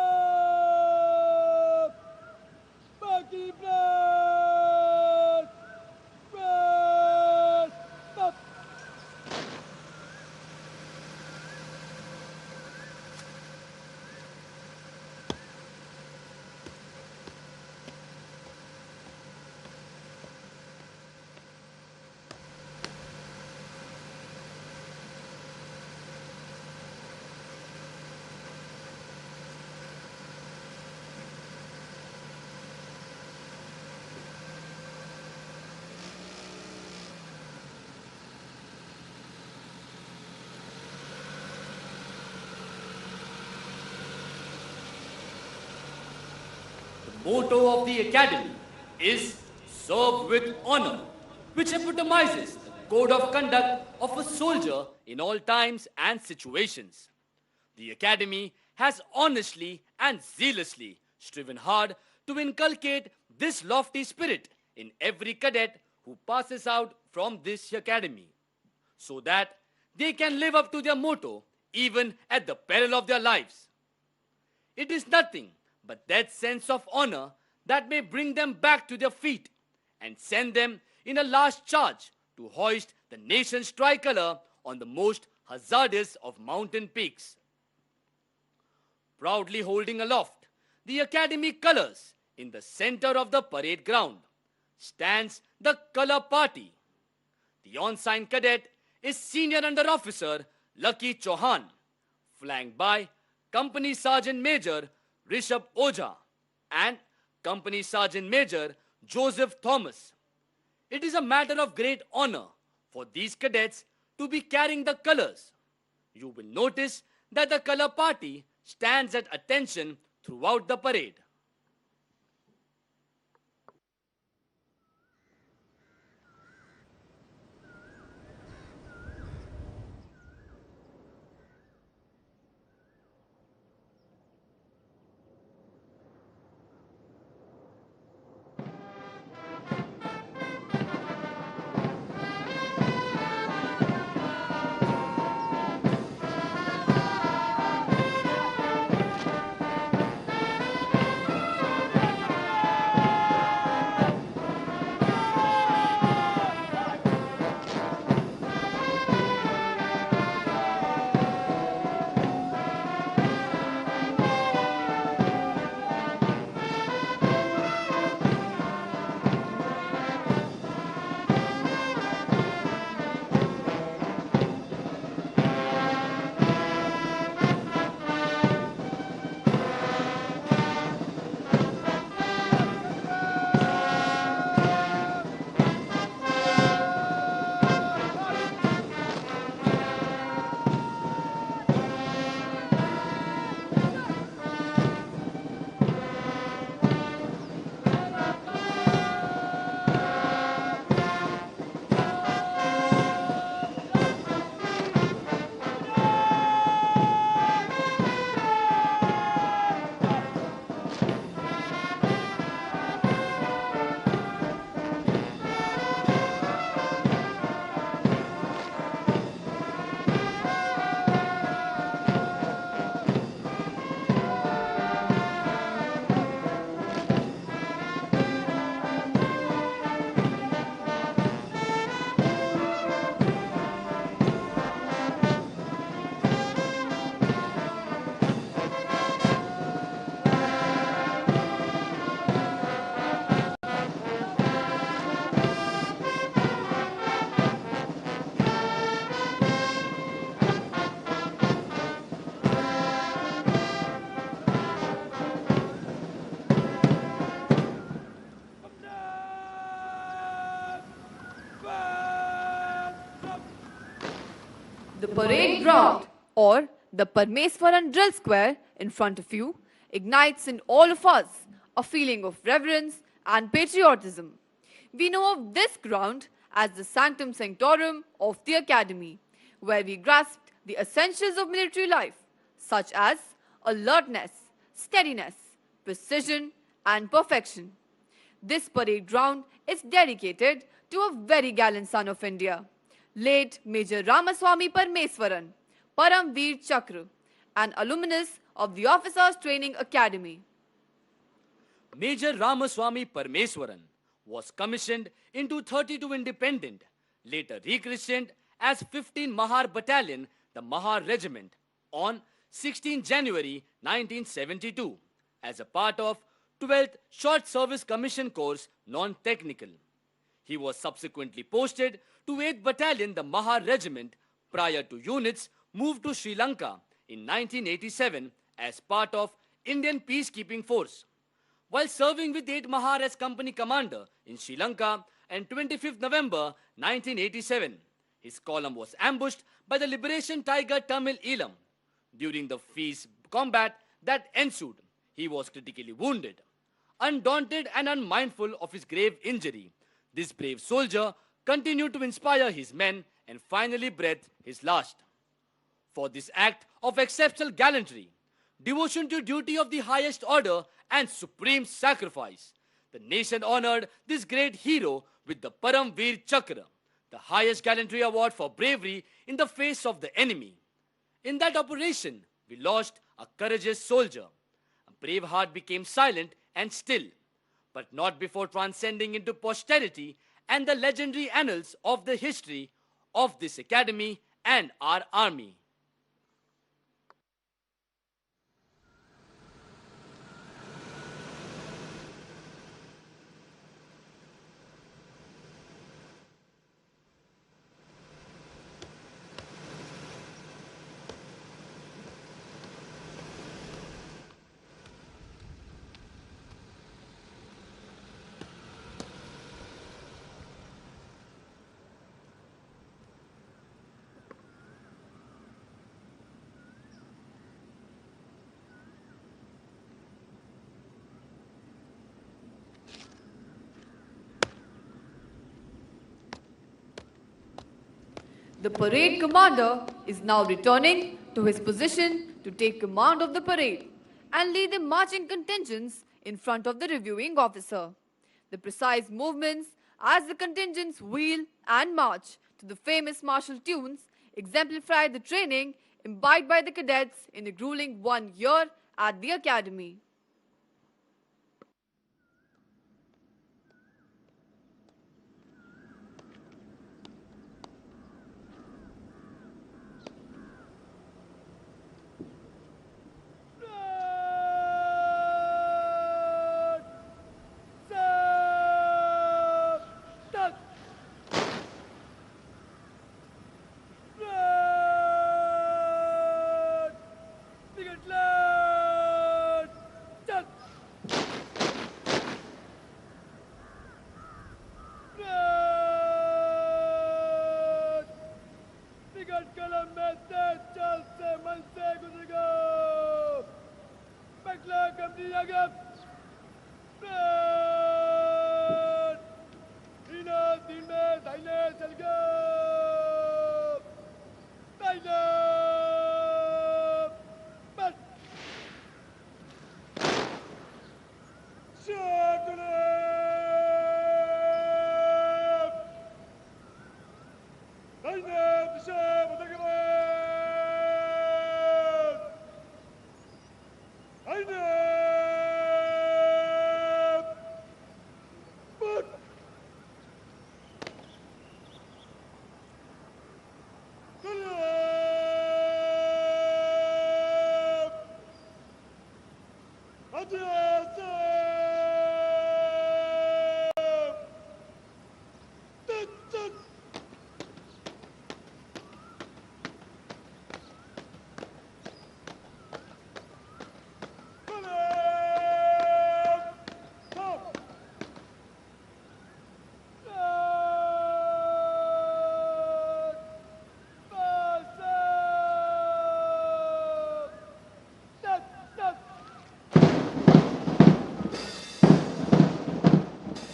बाकी परेड परेड तब। motto of the academy is serve with honor, which epitomizes the code of conduct of a soldier in all times and situations. The academy has honestly and zealously striven hard to inculcate this lofty spirit in every cadet who passes out from this academy, so that they can live up to their motto even at the peril of their lives. It is nothing but that sense of honor that may bring them back to their feet and send them in a last charge to hoist the nation's tricolor on the most hazardous of mountain peaks. Proudly holding aloft the academy colors in the center of the parade ground stands the color party. The ensign cadet is Senior Under Officer Lucky Chauhan, flanked by Company Sergeant Major Rishabh Ojha and Company Sergeant Major Joseph Thomas. It is a matter of great honor for these cadets to be carrying the colors. You will notice that the color party stands at attention throughout the parade. The parade ground, or the Parmeswaran Drill Square in front of you, ignites in all of us a feeling of reverence and patriotism. We know of this ground as the sanctum sanctorum of the academy, where we grasped the essentials of military life, such as alertness, steadiness, precision, and perfection. This parade ground is dedicated to a very gallant son of India, late Major Ramaswamy Parmeswaran, Paramveer Chakra, an alumnus of the Officers Training Academy. Major Ramaswamy Parmeswaran was commissioned into 32 Independent, later rechristened as 15 Mahar Battalion, the Mahar Regiment, on 16 January 1972 as a part of 12th Short Service Commission Course Non-Technical. He was subsequently posted to 8th Battalion, the Mahar Regiment, prior to units moved to Sri Lanka in 1987 as part of Indian Peacekeeping Force. While serving with 8 Mahar as company commander in Sri Lanka on 25th November 1987, his column was ambushed by the Liberation Tiger Tamil Eelam. During the fierce combat that ensued, he was critically wounded. Undaunted and unmindful of his grave injury, this brave soldier continued to inspire his men and finally breathed his last. For this act of exceptional gallantry, devotion to duty of the highest order, and supreme sacrifice, the nation honored this great hero with the Param Veer Chakra, the highest gallantry award for bravery in the face of the enemy. In that operation, we lost a courageous soldier. A brave heart became silent and still, but not before transcending into posterity and the legendary annals of the history of this academy and our army. The parade commander is now returning to his position to take command of the parade and lead the marching contingents in front of the reviewing officer. The precise movements as the contingents wheel and march to the famous martial tunes exemplify the training imbibed by the cadets in the grueling 1 year at the academy.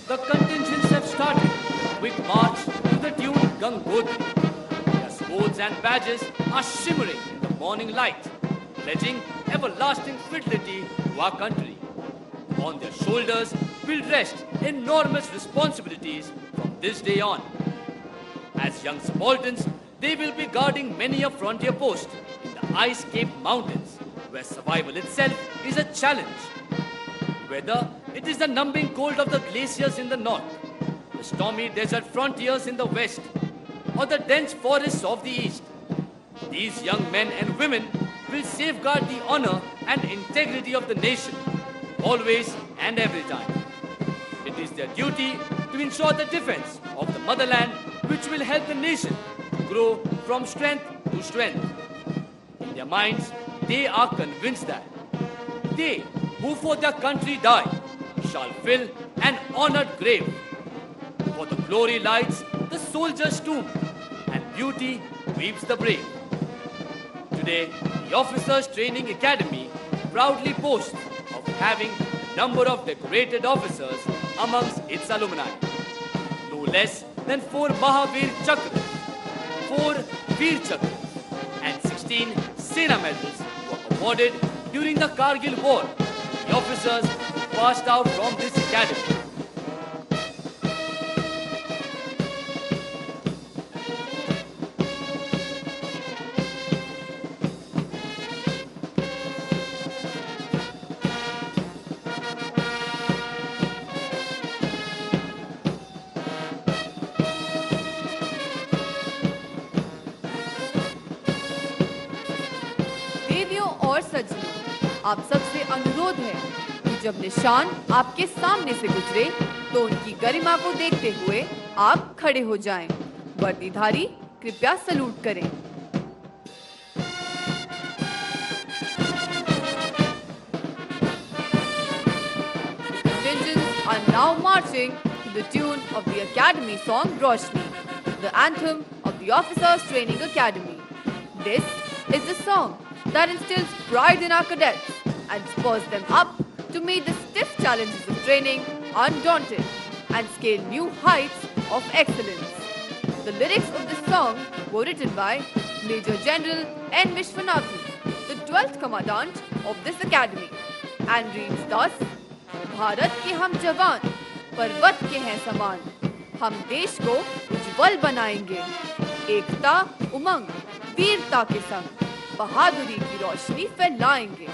The contingents have started a quick march to the tune Gangotri. Their swords and badges are shimmering in the morning light, pledging everlasting fidelity to our country. On their shoulders will rest enormous responsibilities from this day on. As young subalterns, they will be guarding many a frontier post in the ice-capped mountains, where survival itself is a challenge. Whether it is the numbing cold of the glaciers in the north, the stormy desert frontiers in the west, or the dense forests of the east, these young men and women will safeguard the honor and integrity of the nation, always and every time. It is their duty to ensure the defense of the motherland, which will help the nation to grow from strength to strength. In their minds, they are convinced that they who for their country die shall fill an honored grave. For the glory lights the soldier's tomb, and beauty weeps the brave. Today, the Officers Training Academy proudly boasts of having number of decorated officers amongst its alumni. No less than 4 Mahavir Chakras, 4 Veer Chakras, and 16 Sena medals were awarded during the Kargil War to the officers who passed out from this academy. देवियों और सज्जनों, आप सबसे अनुरोध है कि जब निशान आपके सामने से गुजरे तो उनकी गरिमा को देखते हुए आप खड़े हो जाएं। वर्दीधारी कृपया सलूट करें। Contingents are now marching to the tune of the Academy song Roshni, the anthem of the Officers Training Academy. This is the song that instills pride in our cadets and spurs them up to meet the stiff challenges of training undaunted and scale new heights of excellence. The lyrics of this song were written by Major General N. Vishwanathan, the 12th Commandant of this academy, and reads thus: Bharat के हम जवान पर्वत के हैं समान, हम देश को उज्जवल बनाएंगे, एकता उमंग वीरता के संग बहादुरी की रोशनी फैलाएंगे।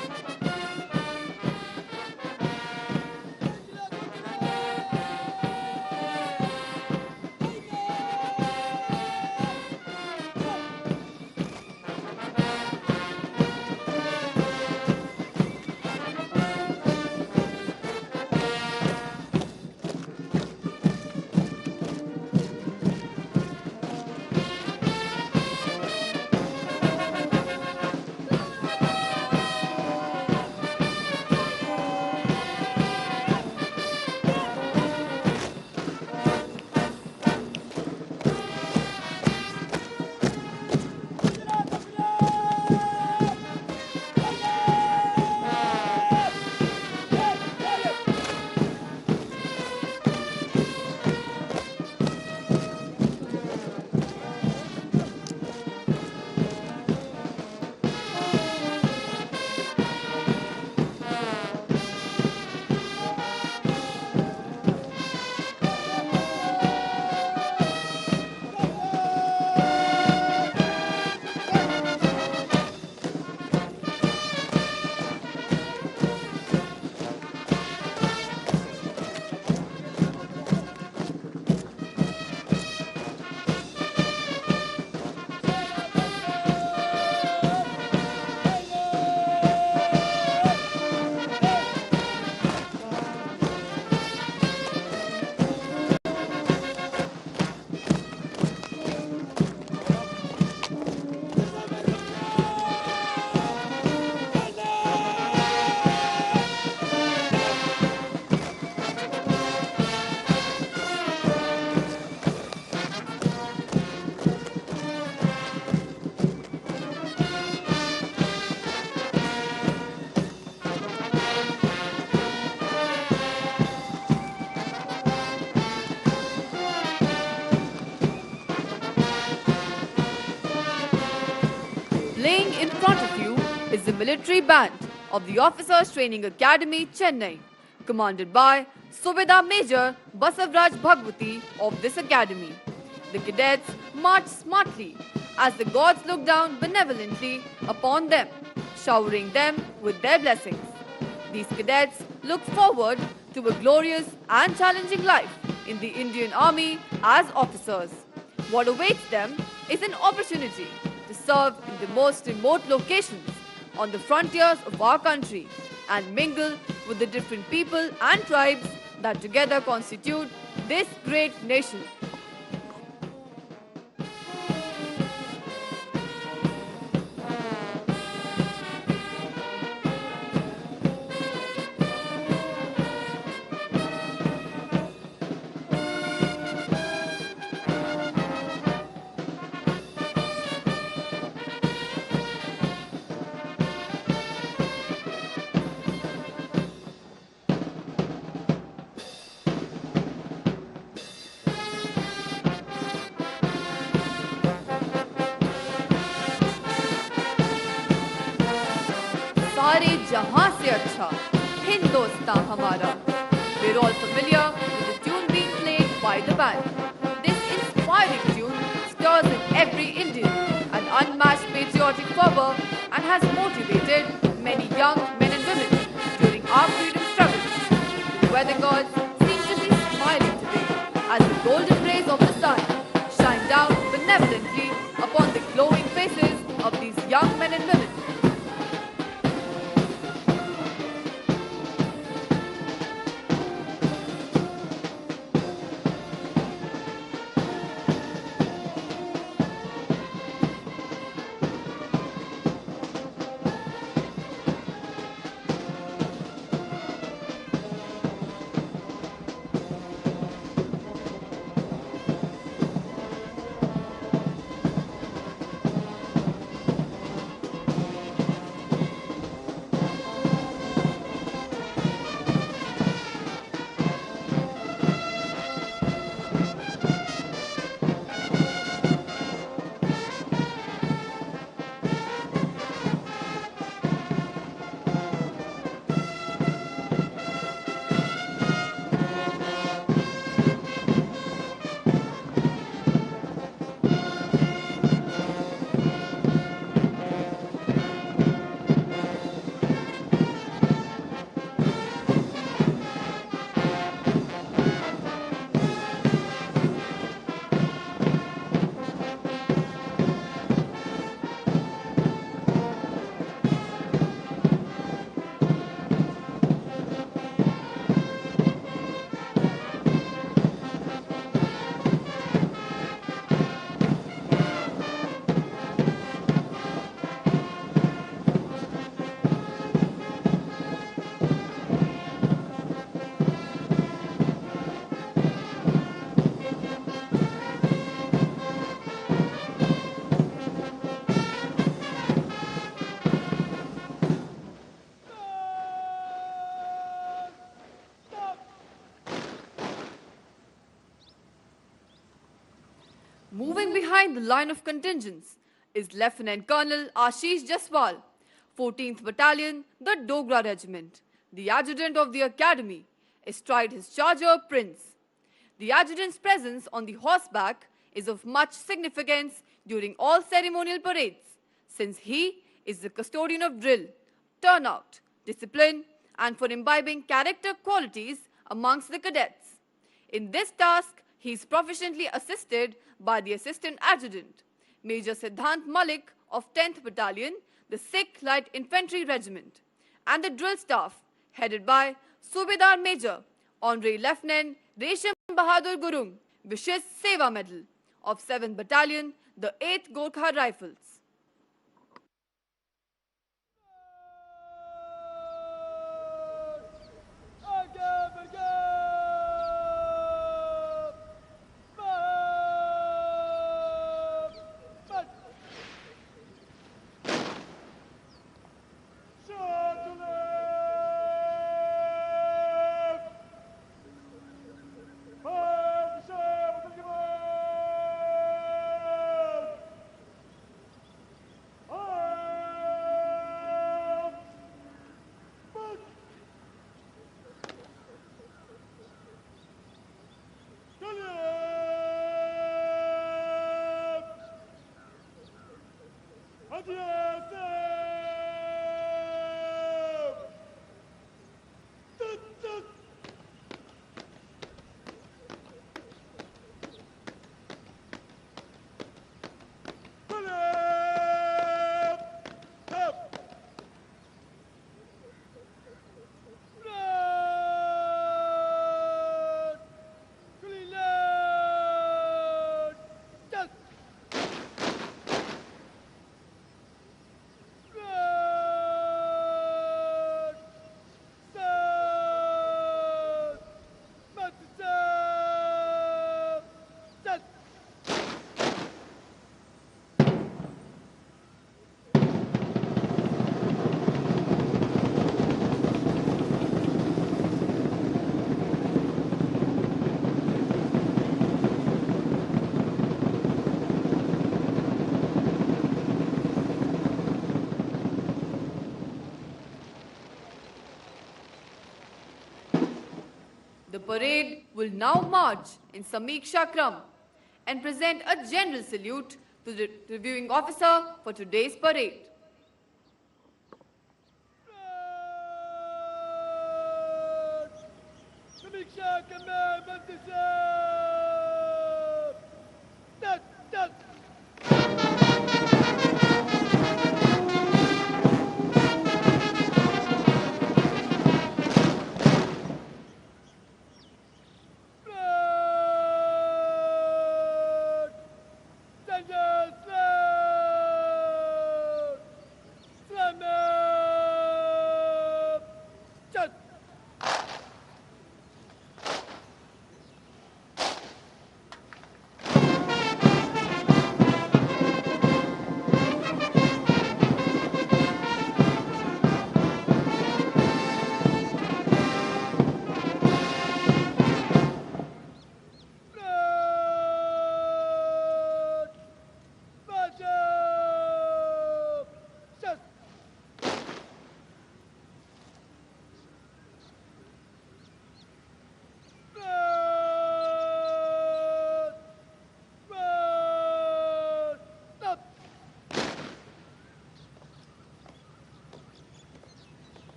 Playing in front of you is the military band of the Officers Training Academy, Chennai, commanded by Subedar Major Basavraj Bhagwati of this academy. The cadets march smartly as the gods look down benevolently upon them, showering them with their blessings. These cadets look forward to a glorious and challenging life in the Indian Army as officers. What awaits them is an opportunity to serve in the most remote locations on the frontiers of our country and mingle with the different people and tribes that together constitute this great nation. सबसे अच्छा हिंदुस्तान हमारा. We're all familiar with the tune being played by the band. This inspiring tune stirs in every Indian an unmatched patriotic fervor and has motivated many young men and women during our freedom struggle. The weather gods seem to be smiling today as the golden rays of the sun shine down benevolently upon the glowing faces of these young men and women. Moving behind the line of contingents is Lieutenant Colonel Ashish Jaswal, 14th Battalion, the Dogra Regiment, the adjutant of the academy, astride his charger Prince. The adjutant's presence on the horseback is of much significance during all ceremonial parades, since he is the custodian of drill, turnout, discipline, and for imbibing character qualities amongst the cadets. In this task, he is proficiently assisted by the Assistant Adjutant, Major Siddhant Malik of 10th Battalion, the Sikh Light Infantry Regiment, and the drill staff, headed by Subedar Major, Honorary Lieutenant Resham Bahadur Gurung, Vishesh Seva Medal of 7th Battalion, the 8th Gorkha Rifles. parade will now march in Samiksha Kram and present a general salute to the reviewing officer for today's parade. समीक्षा कमें मंत्री से चल चल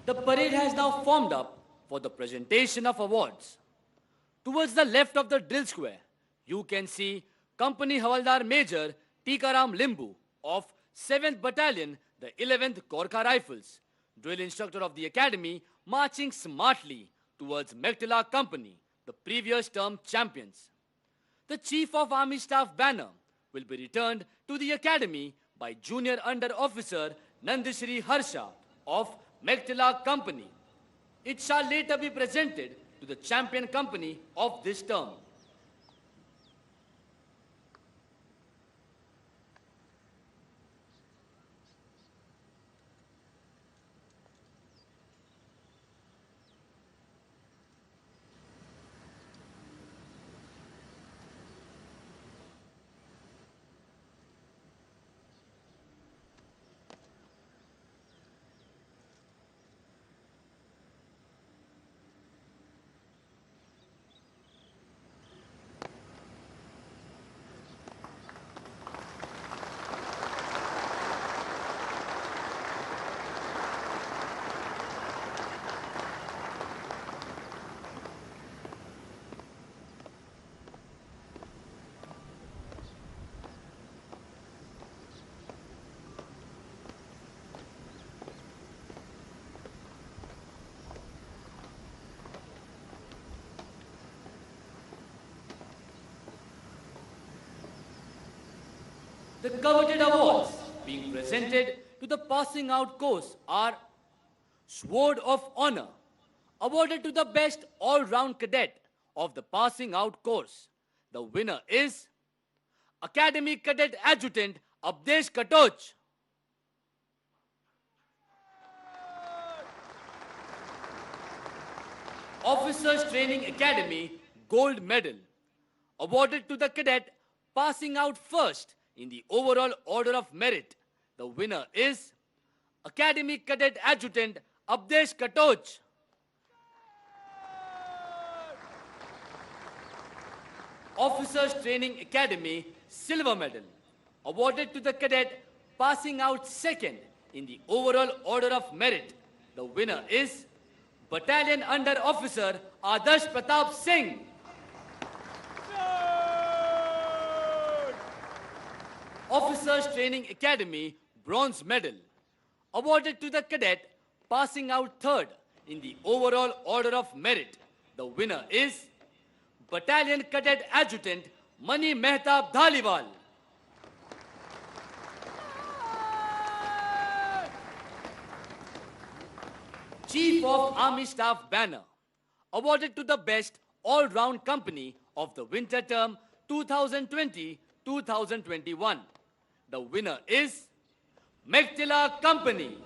The parade has now formed up for the presentation of awards. Towards the left of the drill square, you can see Company Havaldar Major Tikaram Limbu of 7th Battalion, the 11th Gorkha Rifles, drill instructor of the academy, marching smartly towards Mektila Company, the previous term champions. The Chief of Army Staff banner will be returned to the academy by Junior Under Officer Nandishri Harsha of Mektila Company. It shall later be presented to the champion company of this term. The coveted awards being presented to the passing out course are Sword of Honor, awarded to the best all-round cadet of the passing out course. The winner is Academy Cadet Adjutant Abdesh Katoch. Officers Training Academy Gold Medal, awarded to the cadet passing out first in the overall order of merit. The winner is Academy Cadet Adjutant Abdesh Katoch. Officers Training Academy Silver Medal, awarded to the cadet passing out second in the overall order of merit. The winner is Battalion Under Officer Adarsh Pratap Singh. Officers Training Academy Bronze Medal, awarded to the cadet passing out third in the overall order of merit. The winner is Battalion Cadet Adjutant Mani Mehtab Dhaliwal. Chief of Army Staff banner, awarded to the best all-round company of the winter term 2020-2021. The winner is Mektila Company.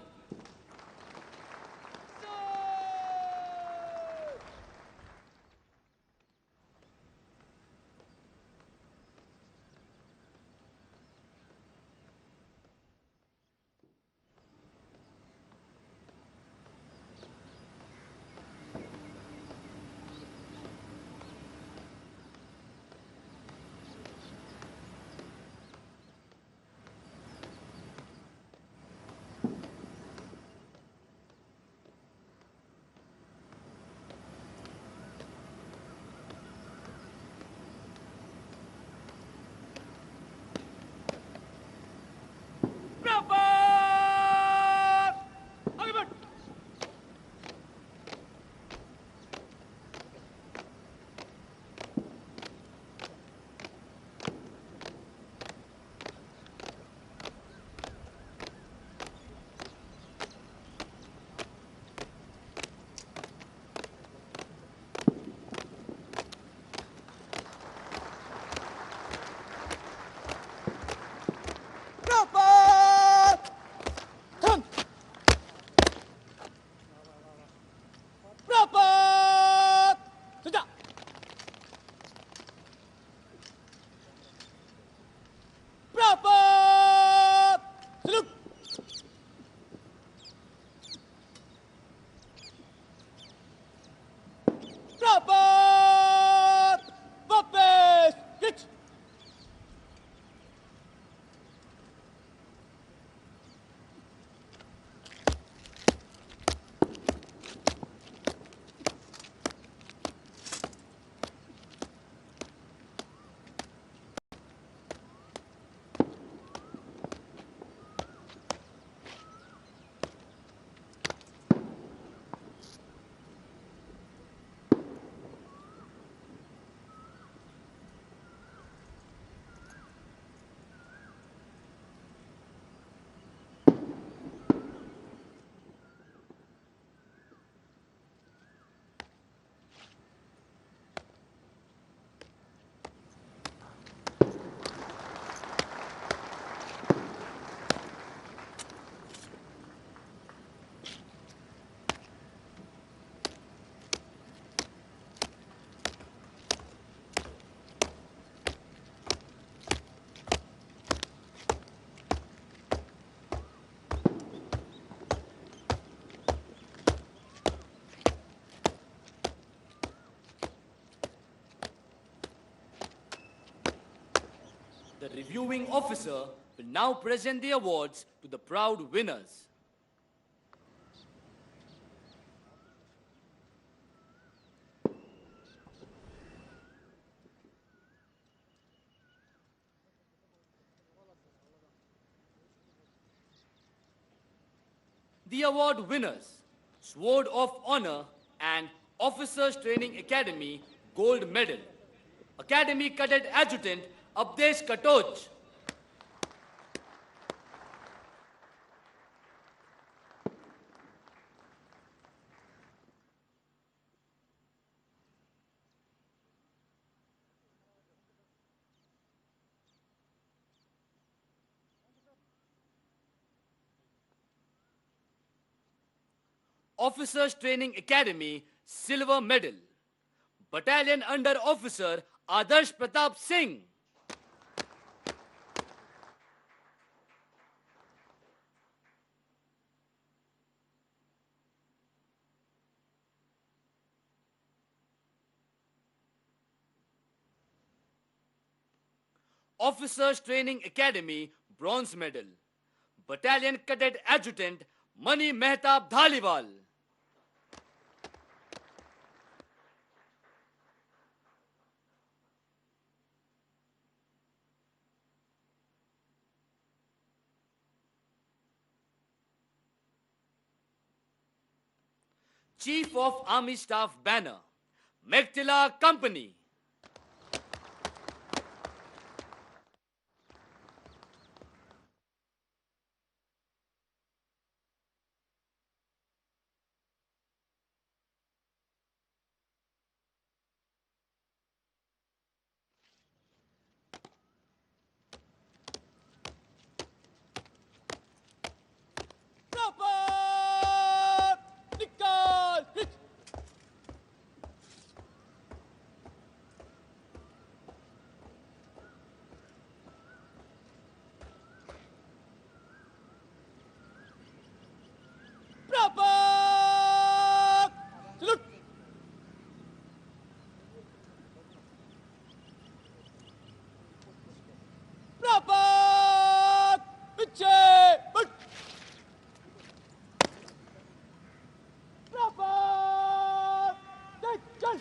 The reviewing officer will now present the awards to the proud winners. The award winners, Sword of Honor and Officers Training Academy Gold Medal, Academy Cadet Adjutant Abdesh Katoch. Officers Training Academy Silver Medal, Battalion Under Officer Adarsh Pratap Singh. Officers Training Academy Bronze Medal, Battalion Cadet Adjutant Mani Mehtab Dhaliwal. Chief of Army Staff Banner, Meghtila Company. Proper! Nikal! Hit! Proper! Salute! Proper! Piche! But! Proper! Take, chal!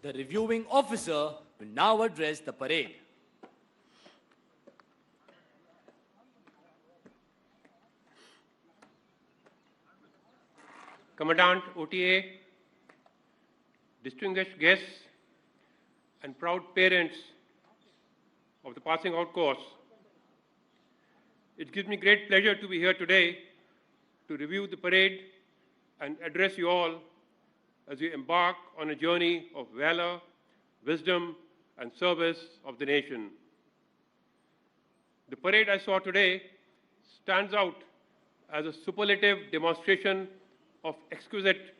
The reviewing officer will now address the parade. Commandant OTA, distinguished guests, and proud parents of the passing out course. It gives me great pleasure to be here today to review the parade and address you all as we embark on a journey of valor, wisdom, and service of the nation. The parade I saw today stands out as a superlative demonstration of exquisite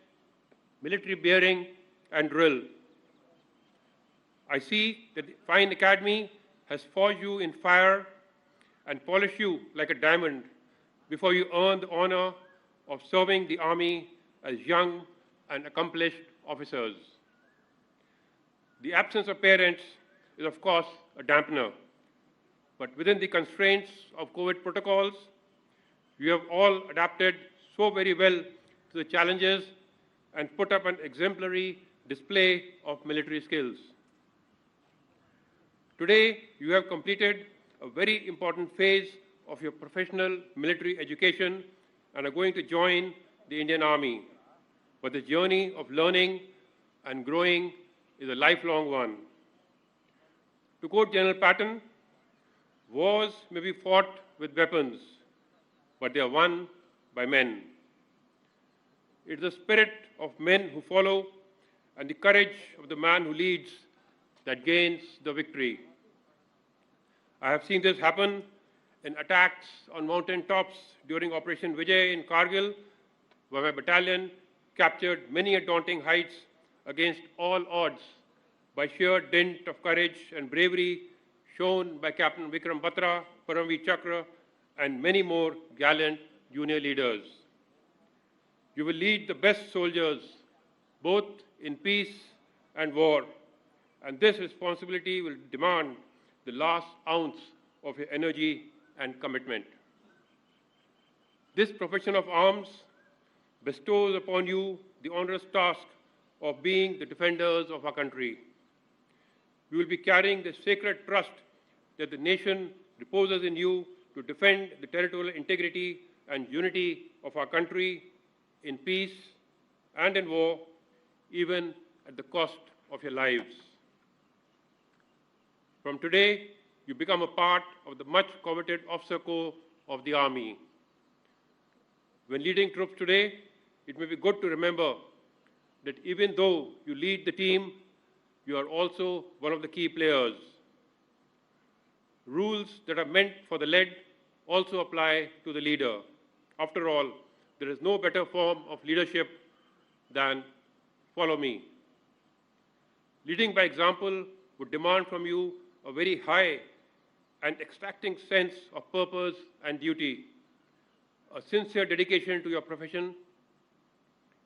military bearing and drill. I see that the fine academy has forged you in fire and polished you like a diamond before you earn the honor of serving the army as young and accomplished officers. The absence of parents is, of course, a dampener, but within the constraints of COVID protocols, you have all adapted so very well to the challenges and put up an exemplary display of military skills. Today, you have completed a very important phase of your professional military education and are going to join the Indian Army. But the journey of learning and growing is a lifelong one. To quote General Patton, wars may be fought with weapons, but they are won by men. It is the spirit of men who follow and the courage of the man who leads that gains the victory. I have seen this happen in attacks on mountain tops during Operation Vijay in Kargil, where my battalion captured many daunting heights against all odds by sheer dint of courage and bravery shown by Captain Vikram Batra, Paramveer Chakra, and many more gallant junior leaders. You will lead the best soldiers, both in peace and war, and this responsibility will demand the last ounce of your energy and commitment. This profession of arms bestows upon you the onerous task of being the defenders of our country. You will be carrying the sacred trust that the nation reposes in you to defend the territorial integrity and unity of our country in peace and in war, even at the cost of your lives. From today, you become a part of the much coveted officer corps of the Army. When leading troops today, it may be good to remember that even though you lead the team, you are also one of the key players. Rules that are meant for the led also apply to the leader. After all, there is no better form of leadership than follow me. Leading by example would demand from you a very high and exacting sense of purpose and duty, a sincere dedication to your profession,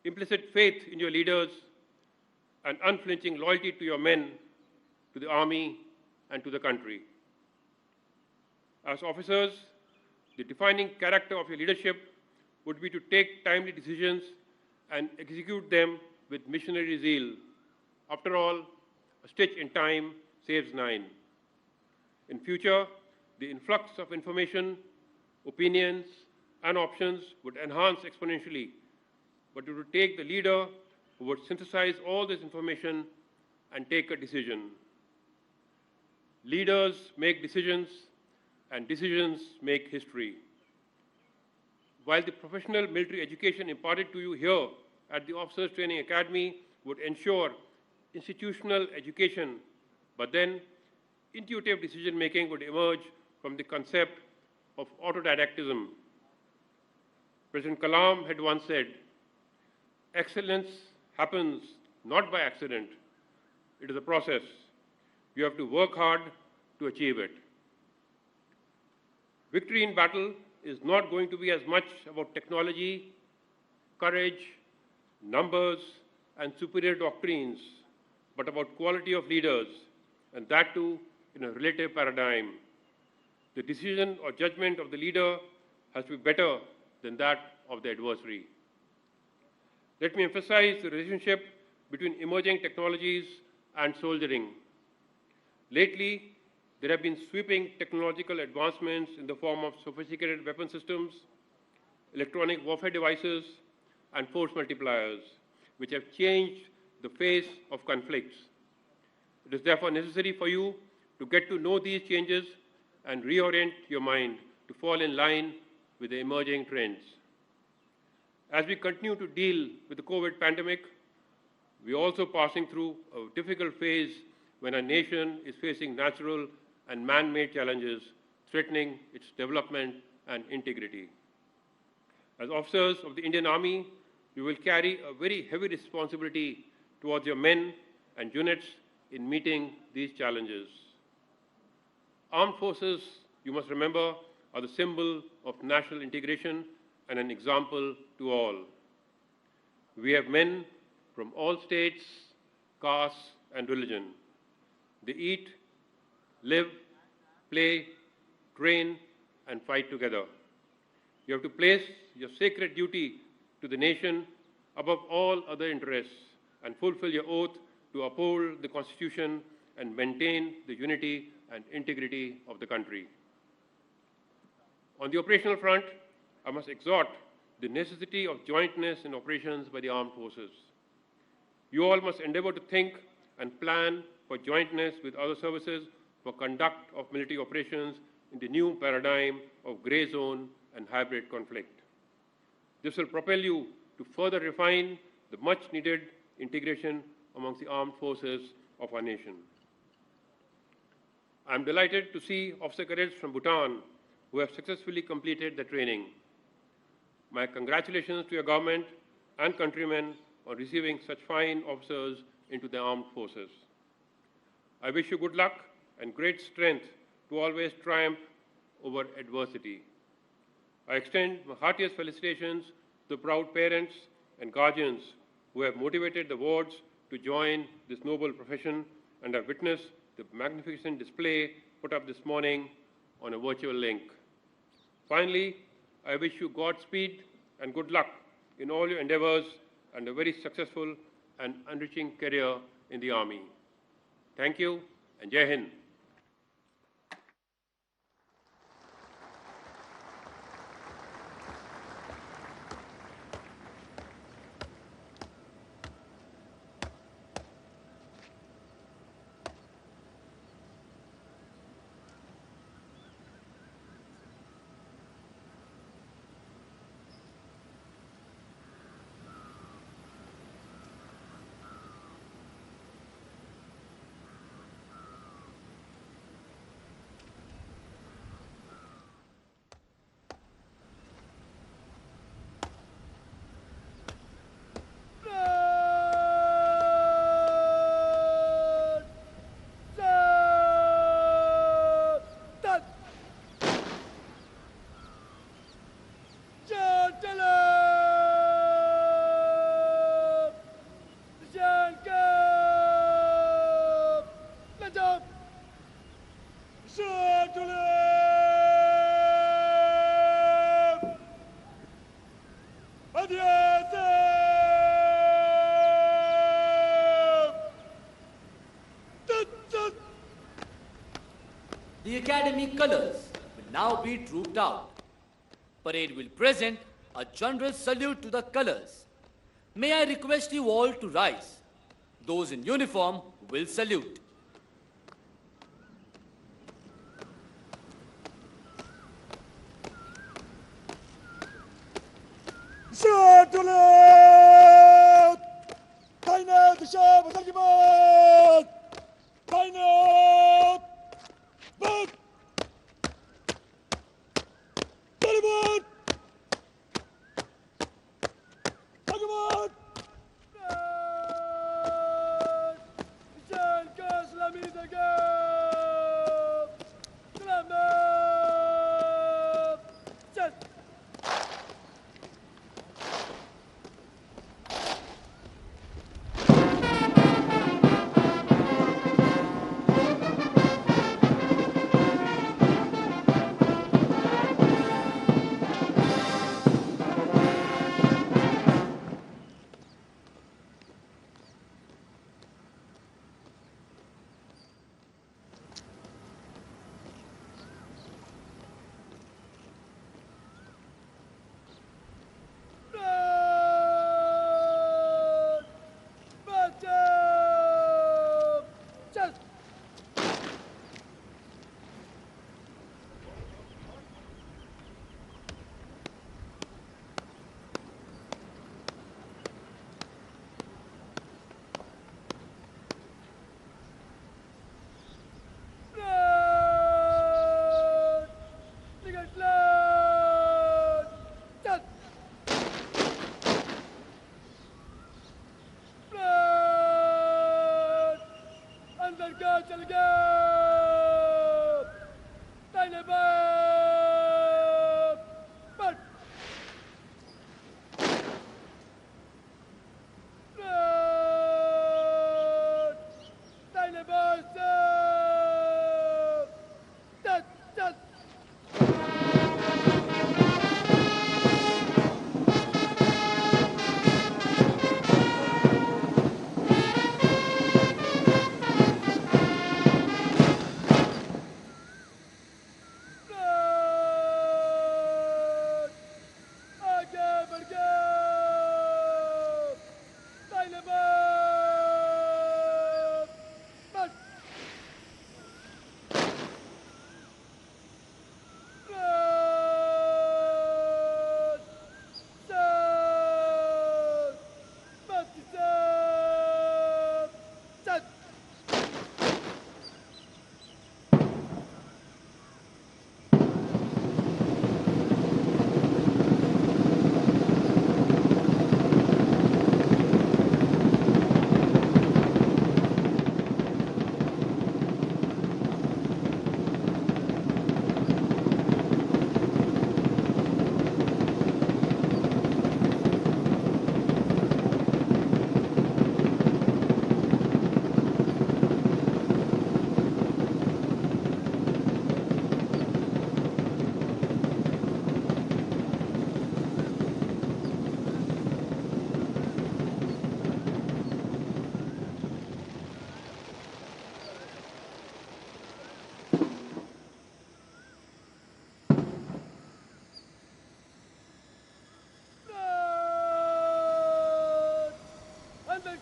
implicit faith in your leaders, and unflinching loyalty to your men, to the army, and to the country. As officers, the defining character of your leadership would be to take timely decisions and execute them with missionary zeal. After all, a stitch in time saves 9. In future, the influx of information, opinions, and options would enhance exponentially, but it would take the leader who would synthesize all this information and take a decision. Leaders make decisions, and decisions make history. While the professional military education imparted to you here at the Officers Training Academy would ensure institutional education, but then intuitive decision-making would emerge from the concept of autodidactism. President Kalam had once said, "Excellence happens not by accident. It is a process. You have to work hard to achieve it." Victory in battle is not going to be as much about technology, courage, numbers, and superior doctrines, but about quality of leaders, and that too in a relative paradigm. The decision or judgment of the leader has to be better than that of the adversary. Let me emphasize the relationship between emerging technologies and soldiering. Lately, there have been sweeping technological advancements in the form of sophisticated weapon systems, electronic warfare devices, and force multipliers, which have changed the face of conflicts. It is therefore necessary for you to get to know these changes and reorient your mind to fall in line with the emerging trends. As we continue to deal with the COVID pandemic, we are also passing through a difficult phase when our nation is facing natural and man-made challenges threatening its development and integrity. As officers of the Indian Army, you will carry a very heavy responsibility towards your men and units in meeting these challenges. Armed forces, you must remember, are the symbol of national integration and an example to all. We have men from all states, castes, and religion. They eat, live, play, train, and fight together. You have to place your sacred duty to the nation above all other interests and fulfill your oath to uphold the Constitution and maintain the unity and integrity of the country. On the operational front, I must exhort the necessity of jointness in operations by the armed forces. You all must endeavor to think and plan for jointness with other services for conduct of military operations in the new paradigm of grey zone and hybrid conflict. This will propel you to further refine the much-needed integration amongst the armed forces of our nation. I am delighted to see officer cadets from Bhutan who have successfully completed the training. My congratulations to your government and countrymen on receiving such fine officers into the armed forces. I wish you good luck and great strength to always triumph over adversity. I extend my heartiest felicitations to the proud parents and guardians who have motivated the wards to join this noble profession and have witnessed the magnificent display put up this morning on a virtual link. Finally, I wish you Godspeed and good luck in all your endeavors and a very successful and enriching career in the Army. Thank you and Jai Hind. The academy colors will now be trooped out. Parade will present a general salute to the colors. May I request you all to rise. Those in uniform will salute. Şartlık! Kaynağı dışa basar gibi! Kaynağı! Bak! Talibot! Talibot! Şarkı!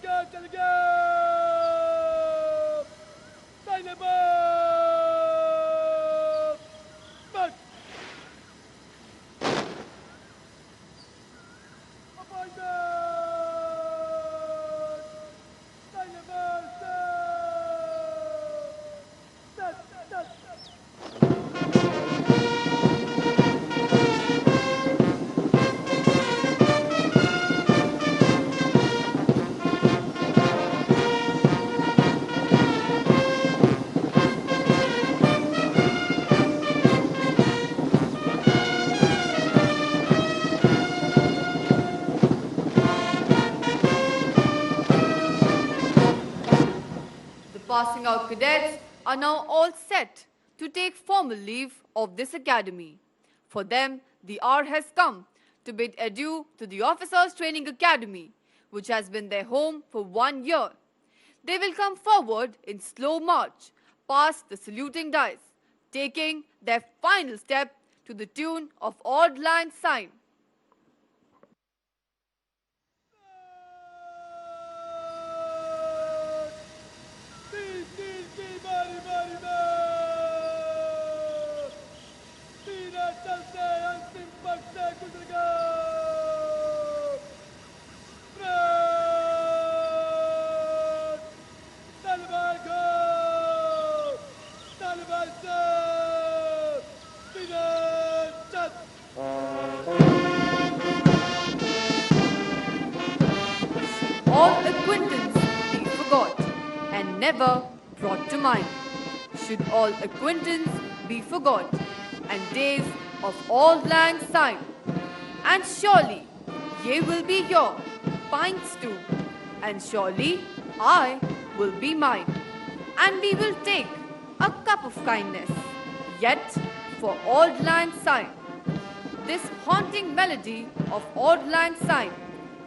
गया चल गया दाहिने पर बस The passing out cadets are now all set to take formal leave of this academy. For them, the hour has come to bid adieu to the Officers Training Academy, which has been their home for 1 year. They will come forward in slow march past the saluting dice, taking their final step to the tune of Odd Lang Syne. बारी बारी तीना चलते अंतिम पग से गुजर गया तलवार को तलवार से तीना चल All acquaintance be forgot and never brought to mind. Should all acquaintance be forgot and days of Auld Lang Syne. And surely ye will be your pints too, and surely I will be mine, and we will take a cup of kindness, yet for Auld Lang Syne. This haunting melody of Auld Lang Syne,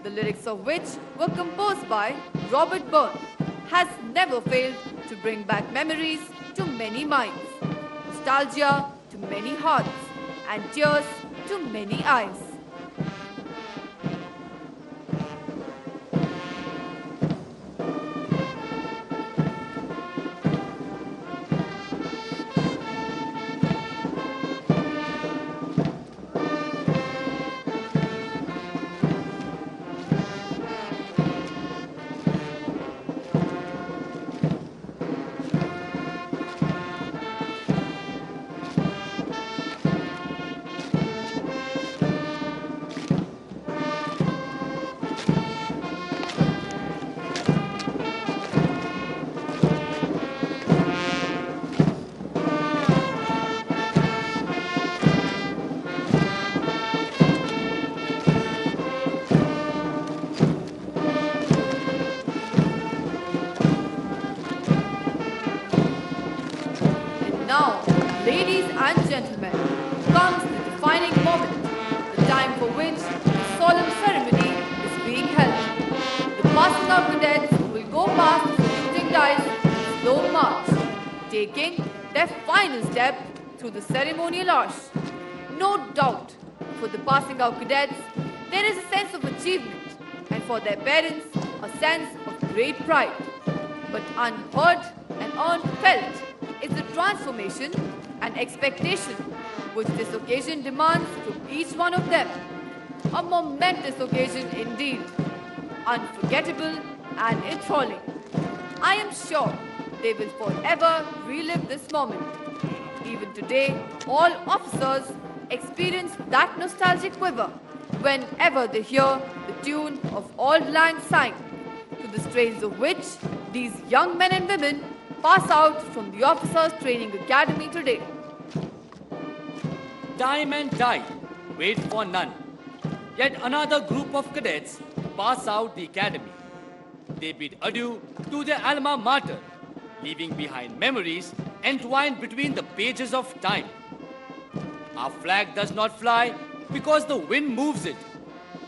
the lyrics of which were composed by Robert Burns, has never failed to bring back memories to many minds, nostalgia to many hearts, and tears to many eyes. Now, ladies and gentlemen, comes the defining moment, the time for which the solemn ceremony is being held. The passing out cadets will go past the saluting dice in slow march, taking their final step through the ceremonial arch. No doubt, for the passing out cadets, there is a sense of achievement, and for their parents, a sense of great pride. But unheard and unfelt is the transformation and expectation which this occasion demands from each one of them. A momentous occasion indeed, unforgettable and enthralling. I am sure they will forever relive this moment. Even today, all officers experience that nostalgic quiver whenever they hear the tune of Auld Lang Syne, to the strains of which these young men and women pass out from the Officers Training Academy today. Time and tide wait for none. Yet another group of cadets pass out the academy. They bid adieu to their alma mater, leaving behind memories entwined between the pages of time. Our flag does not fly because the wind moves it.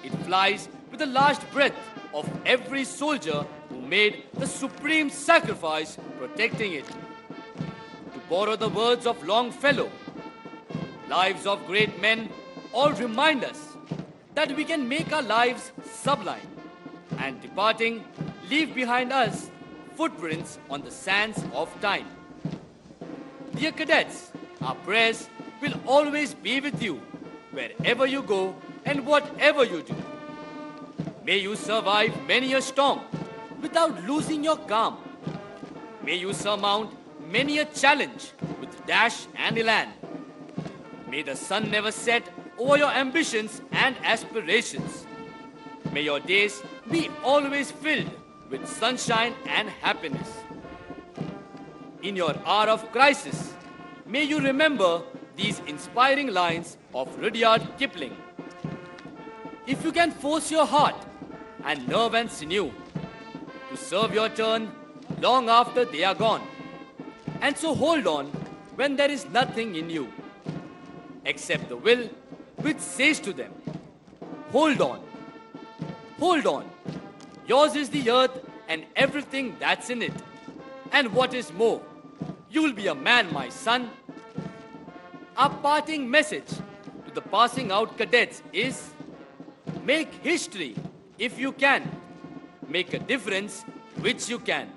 It flies with the last breath of every soldier who made the supreme sacrifice protecting it. To borrow the words of Longfellow, lives of great men all remind us that we can make our lives sublime, and departing leave behind us footprints on the sands of time. Dear cadets, our prayers will always be with you wherever you go and whatever you do. May you survive many a storm without losing your calm. May you surmount many a challenge with dash and elan. May the sun never set over your ambitions and aspirations. May your days be always filled with sunshine and happiness. In your hour of crisis, may you remember these inspiring lines of Rudyard Kipling. If you can force your heart and nerve and sinew to serve your turn long after they are gone, and so hold on when there is nothing in you except the will which says to them, hold on, hold on. Yours is the earth and everything that's in it. And what is more, you will be a man, my son. Our parting message to the passing out cadets is, make history if you can. Make a difference which you can.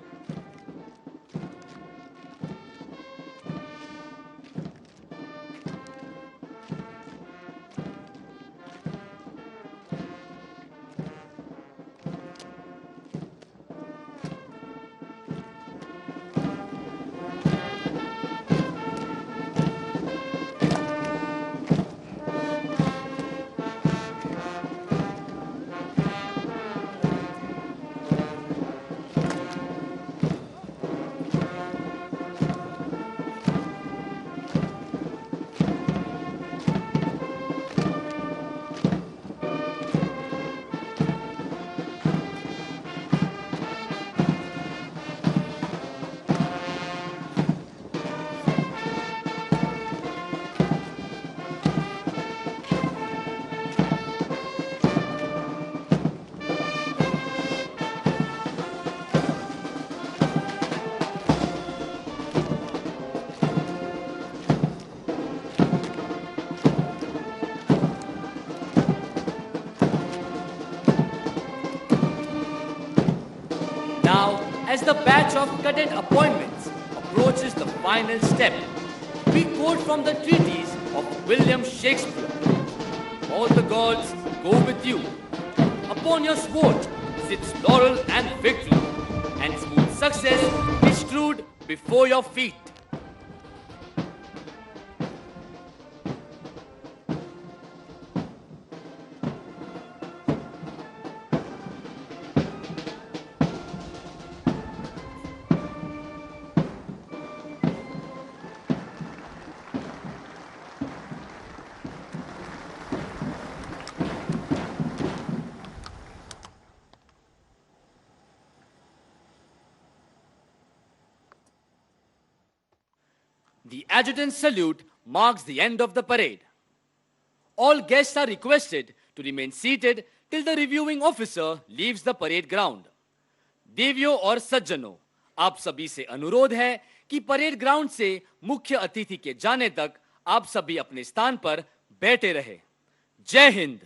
Now, as the batch of cadet appointments approaches the final step, we quote from the treatise of William Shakespeare. All the gods go with you. Upon your sword sits laurel and victory, and smooth success is strewed before your feet. The adjutant's salute marks the end of the parade. All guests are requested to remain seated till the reviewing officer leaves the parade ground. देवियों और सज्जनों, आप सभी से अनुरोध है कि parade ground से मुख्य अतिथि के जाने तक आप सभी अपने स्थान पर बैठे रहे। जय हिंद।